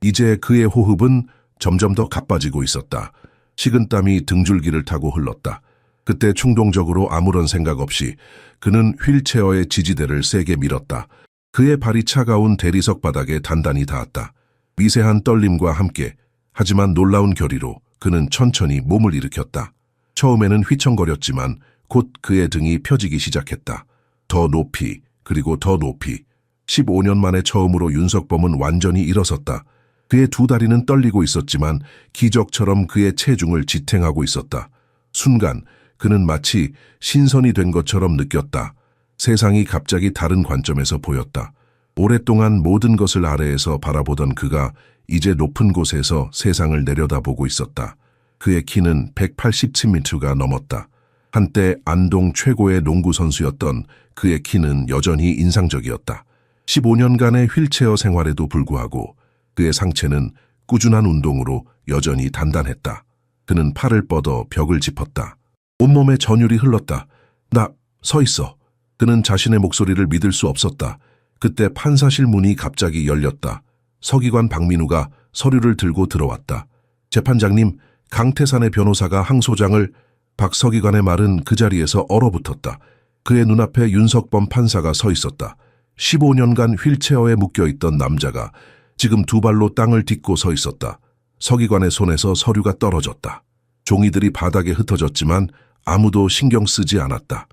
A: 이제 그의 호흡은 점점 더 가빠지고 있었다. 식은땀이 등줄기를 타고 흘렀다. 그때 충동적으로 아무런 생각 없이 그는 휠체어의 지지대를 세게 밀었다. 그의 발이 차가운 대리석 바닥에 단단히 닿았다. 미세한 떨림과 함께 하지만 놀라운 결의로 그는 천천히 몸을 일으켰다. 처음에는 휘청거렸지만 곧 그의 등이 펴지기 시작했다. 더 높이, 그리고 더 높이. 15년 만에 처음으로 윤석범은 완전히 일어섰다. 그의 두 다리는 떨리고 있었지만 기적처럼 그의 체중을 지탱하고 있었다. 순간 그는 마치 신선이 된 것처럼 느꼈다. 세상이 갑자기 다른 관점에서 보였다. 오랫동안 모든 것을 아래에서 바라보던 그가 이제 높은 곳에서 세상을 내려다보고 있었다. 그의 키는 180cm가 넘었다. 한때 안동 최고의 농구 선수였던 그의 키는 여전히 인상적이었다. 15년간의 휠체어 생활에도 불구하고 그의 상체는 꾸준한 운동으로 여전히 단단했다. 그는 팔을 뻗어 벽을 짚었다. 온몸에 전율이 흘렀다. 나 서 있어. 그는 자신의 목소리를 믿을 수 없었다. 그때 판사실 문이 갑자기 열렸다. 서기관 박민우가 서류를 들고 들어왔다. 재판장님, 강태산의 변호사가 항소장을... 박 서기관의 말은 그 자리에서 얼어붙었다. 그의 눈앞에 윤석범 판사가 서 있었다. 15년간 휠체어에 묶여있던 남자가 지금 두 발로 땅을 딛고 서 있었다. 서기관의 손에서 서류가 떨어졌다. 종이들이 바닥에 흩어졌지만 아무도 신경 쓰지 않았다.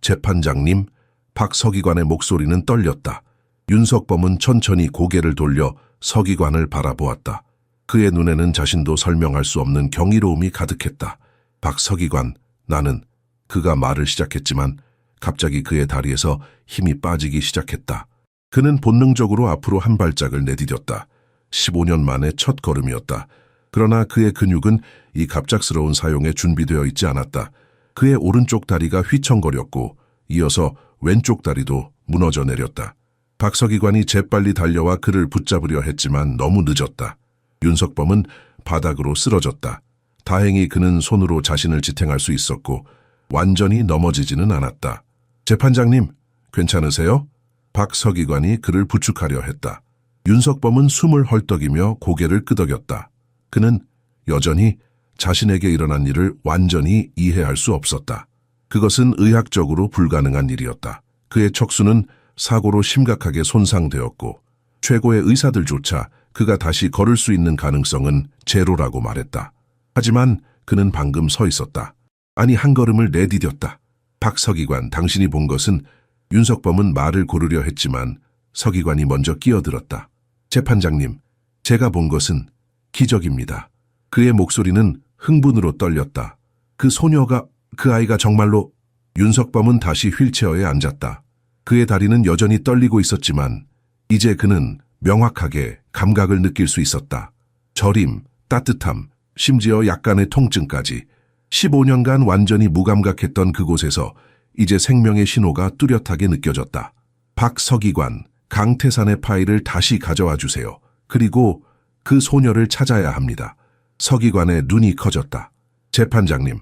A: 재판장님, 박 서기관의 목소리는 떨렸다. 윤석범은 천천히 고개를 돌려 서기관을 바라보았다. 그의 눈에는 자신도 설명할 수 없는 경이로움이 가득했다. 박 서기관, 나는... 그가 말을 시작했지만 갑자기 그의 다리에서 힘이 빠지기 시작했다. 그는 본능적으로 앞으로 한 발짝을 내디뎠다. 15년 만에 첫 걸음이었다. 그러나 그의 근육은 이 갑작스러운 사용에 준비되어 있지 않았다. 그의 오른쪽 다리가 휘청거렸고 이어서 왼쪽 다리도 무너져 내렸다. 박 서기관이 재빨리 달려와 그를 붙잡으려 했지만 너무 늦었다. 윤석범은 바닥으로 쓰러졌다. 다행히 그는 손으로 자신을 지탱할 수 있었고 완전히 넘어지지는 않았다. 재판장님, 괜찮으세요? 박 서기관이 그를 부축하려 했다. 윤석범은 숨을 헐떡이며 고개를 끄덕였다. 그는 여전히 자신에게 일어난 일을 완전히 이해할 수 없었다. 그것은 의학적으로 불가능한 일이었다. 그의 척수는 사고로 심각하게 손상되었고 최고의 의사들조차 그가 다시 걸을 수 있는 가능성은 제로라고 말했다. 하지만 그는 방금 서 있었다. 아니, 한 걸음을 내디뎠다. 박 서기관, 당신이 본 것은... 윤석범은 말을 고르려 했지만 서기관이 먼저 끼어들었다. 재판장님, 제가 본 것은 기적입니다. 그의 목소리는 흥분으로 떨렸다. 그 소녀가, 그 아이가 정말로... 윤석범은 다시 휠체어에 앉았다. 그의 다리는 여전히 떨리고 있었지만 이제 그는 명확하게 감각을 느낄 수 있었다. 저림, 따뜻함, 심지어 약간의 통증까지. 15년간 완전히 무감각했던 그곳에서 이제 생명의 신호가 뚜렷하게 느껴졌다. 박 서기관, 강태산의 파일을 다시 가져와 주세요. 그리고 그 소녀를 찾아야 합니다. 서기관의 눈이 커졌다. 재판장님,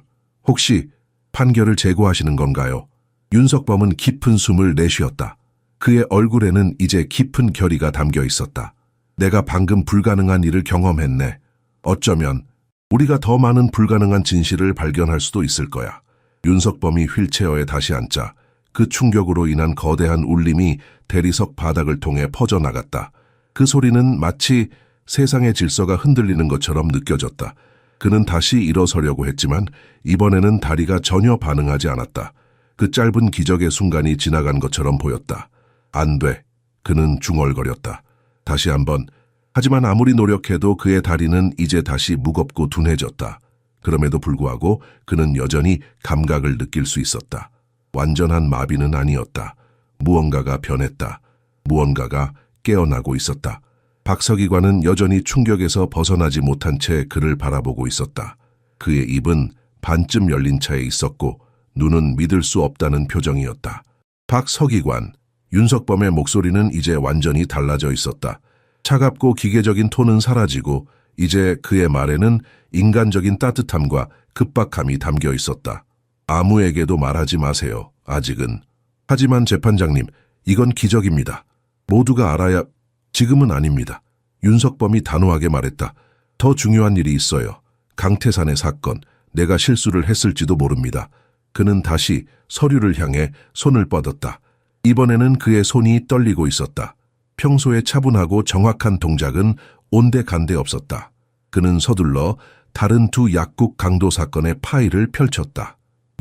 A: 혹시 판결을 재고하시는 건가요? 윤석범은 깊은 숨을 내쉬었다. 그의 얼굴에는 이제 깊은 결의가 담겨 있었다. 내가 방금 불가능한 일을 경험했네. 어쩌면 우리가 더 많은 불가능한 진실을 발견할 수도 있을 거야. 윤석범이 휠체어에 다시 앉자 그 충격으로 인한 거대한 울림이 대리석 바닥을 통해 퍼져나갔다. 그 소리는 마치 세상의 질서가 흔들리는 것처럼 느껴졌다. 그는 다시 일어서려고 했지만 이번에는 다리가 전혀 반응하지 않았다. 그 짧은 기적의 순간이 지나간 것처럼 보였다. 안 돼. 그는 중얼거렸다. 다시 한번. 하지만 아무리 노력해도 그의 다리는 이제 다시 무겁고 둔해졌다. 그럼에도 불구하고 그는 여전히 감각을 느낄 수 있었다. 완전한 마비는 아니었다. 무언가가 변했다. 무언가가 깨어나고 있었다. 박서기관은 여전히 충격에서 벗어나지 못한 채 그를 바라보고 있었다. 그의 입은 반쯤 열린 채 있었고 눈은 믿을 수 없다는 표정이었다. 박서기관, 윤석범의 목소리는 이제 완전히 달라져 있었다. 차갑고 기계적인 톤은 사라지고 이제 그의 말에는 인간적인 따뜻함과 급박함이 담겨 있었다. 아무에게도 말하지 마세요. 아직은. 하지만 재판장님, 이건 기적입니다. 모두가 알아야... 지금은 아닙니다. 윤석범이 단호하게 말했다. 더 중요한 일이 있어요. 강태산의 사건, 내가 실수를 했을지도 모릅니다. 그는 다시 서류를 향해 손을 뻗었다. 이번에는 그의 손이 떨리고 있었다. 평소에 차분하고 정확한 동작은 온데간데 없었다. 그는 서둘러 다른 두 약국 강도 사건의 파일을 펼쳤다.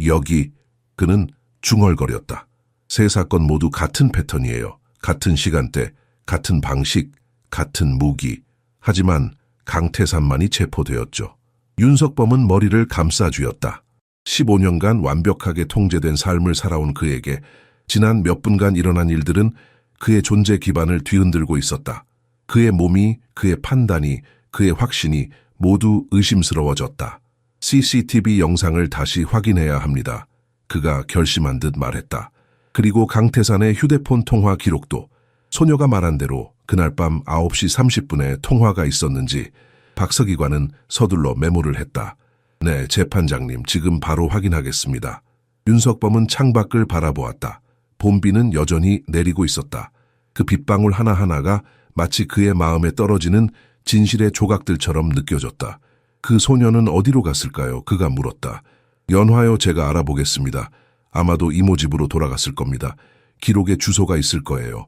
A: 여기, 그는 중얼거렸다. 세 사건 모두 같은 패턴이에요. 같은 시간대, 같은 방식, 같은 무기. 하지만 강태산만이 체포되었죠. 윤석범은 머리를 감싸 쥐었다. 15년간 완벽하게 통제된 삶을 살아온 그에게 지난 몇 분간 일어난 일들은 그의 존재 기반을 뒤흔들고 있었다. 그의 몸이, 그의 판단이, 그의 확신이 모두 의심스러워졌다. CCTV 영상을 다시 확인해야 합니다. 그가 결심한 듯 말했다. 그리고 강태산의 휴대폰 통화 기록도 소녀가 말한 대로 그날 밤 9시 30분에 통화가 있었는지 박서기관은 서둘러 메모를 했다. 네, 재판장님, 지금 바로 확인하겠습니다. 윤석범은 창밖을 바라보았다. 봄비는 여전히 내리고 있었다. 그 빗방울 하나하나가 마치 그의 마음에 떨어지는 진실의 조각들처럼 느껴졌다. 그 소녀는 어디로 갔을까요? 그가 물었다. 연화요, 제가 알아보겠습니다. 아마도 이모 집으로 돌아갔을 겁니다. 기록에 주소가 있을 거예요.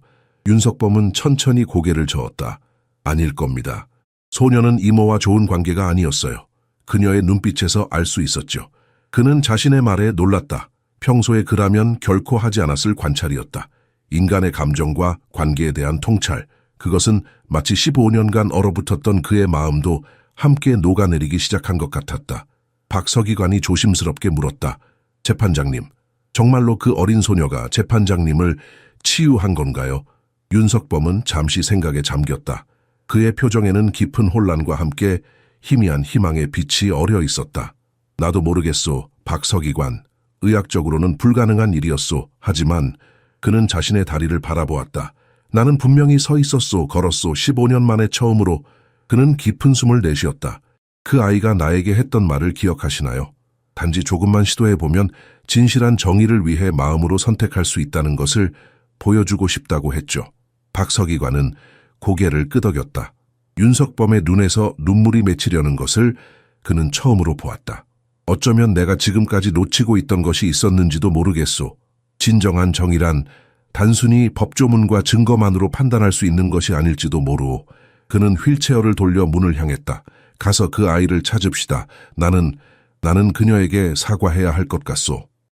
A: 윤석범은 천천히 고개를 저었다. 아닐 겁니다. 소녀는 이모와 좋은 관계가 아니었어요. 그녀의 눈빛에서 알 수 있었죠. 그는 자신의 말에 놀랐다. 평소에 그라면 결코 하지 않았을 관찰이었다. 인간의 감정과 관계에 대한 통찰. 그것은 마치 15년간 얼어붙었던 그의 마음도 함께 녹아내리기 시작한 것 같았다. 박서기관이 조심스럽게 물었다. 재판장님, 정말로 그 어린 소녀가 재판장님을 치유한 건가요? 윤석범은 잠시 생각에 잠겼다. 그의 표정에는 깊은 혼란과 함께 희미한 희망의 빛이 어려 있었다. 나도 모르겠소, 박서기관. 의학적으로는 불가능한 일이었소. 하지만 그는 자신의 다리를 바라보았다. 나는 분명히 서 있었소, 걸었소. 15년 만에 처음으로. 그는 깊은 숨을 내쉬었다. 그 아이가 나에게 했던 말을 기억하시나요? 단지 조금만 시도해보면 진실한 정의를 위해 마음으로 선택할 수 있다는 것을 보여주고 싶다고 했죠. 박서기관은 고개를 끄덕였다. 윤석범의 눈에서 눈물이 맺히려는 것을 그는 처음으로 보았다. 어쩌면 내가 지금까지 놓치고 있던 것이 있었는지도 모르겠소. 진정한 정의란 단순히 법조문과 증거만으로 판단할 수 있는 것이 아닐지도 모르오. 그는 휠체어를 돌려 문을 향했다. 가서 그 아이를 찾읍시다. 나는 그녀에게 사과해야 할 것 같소.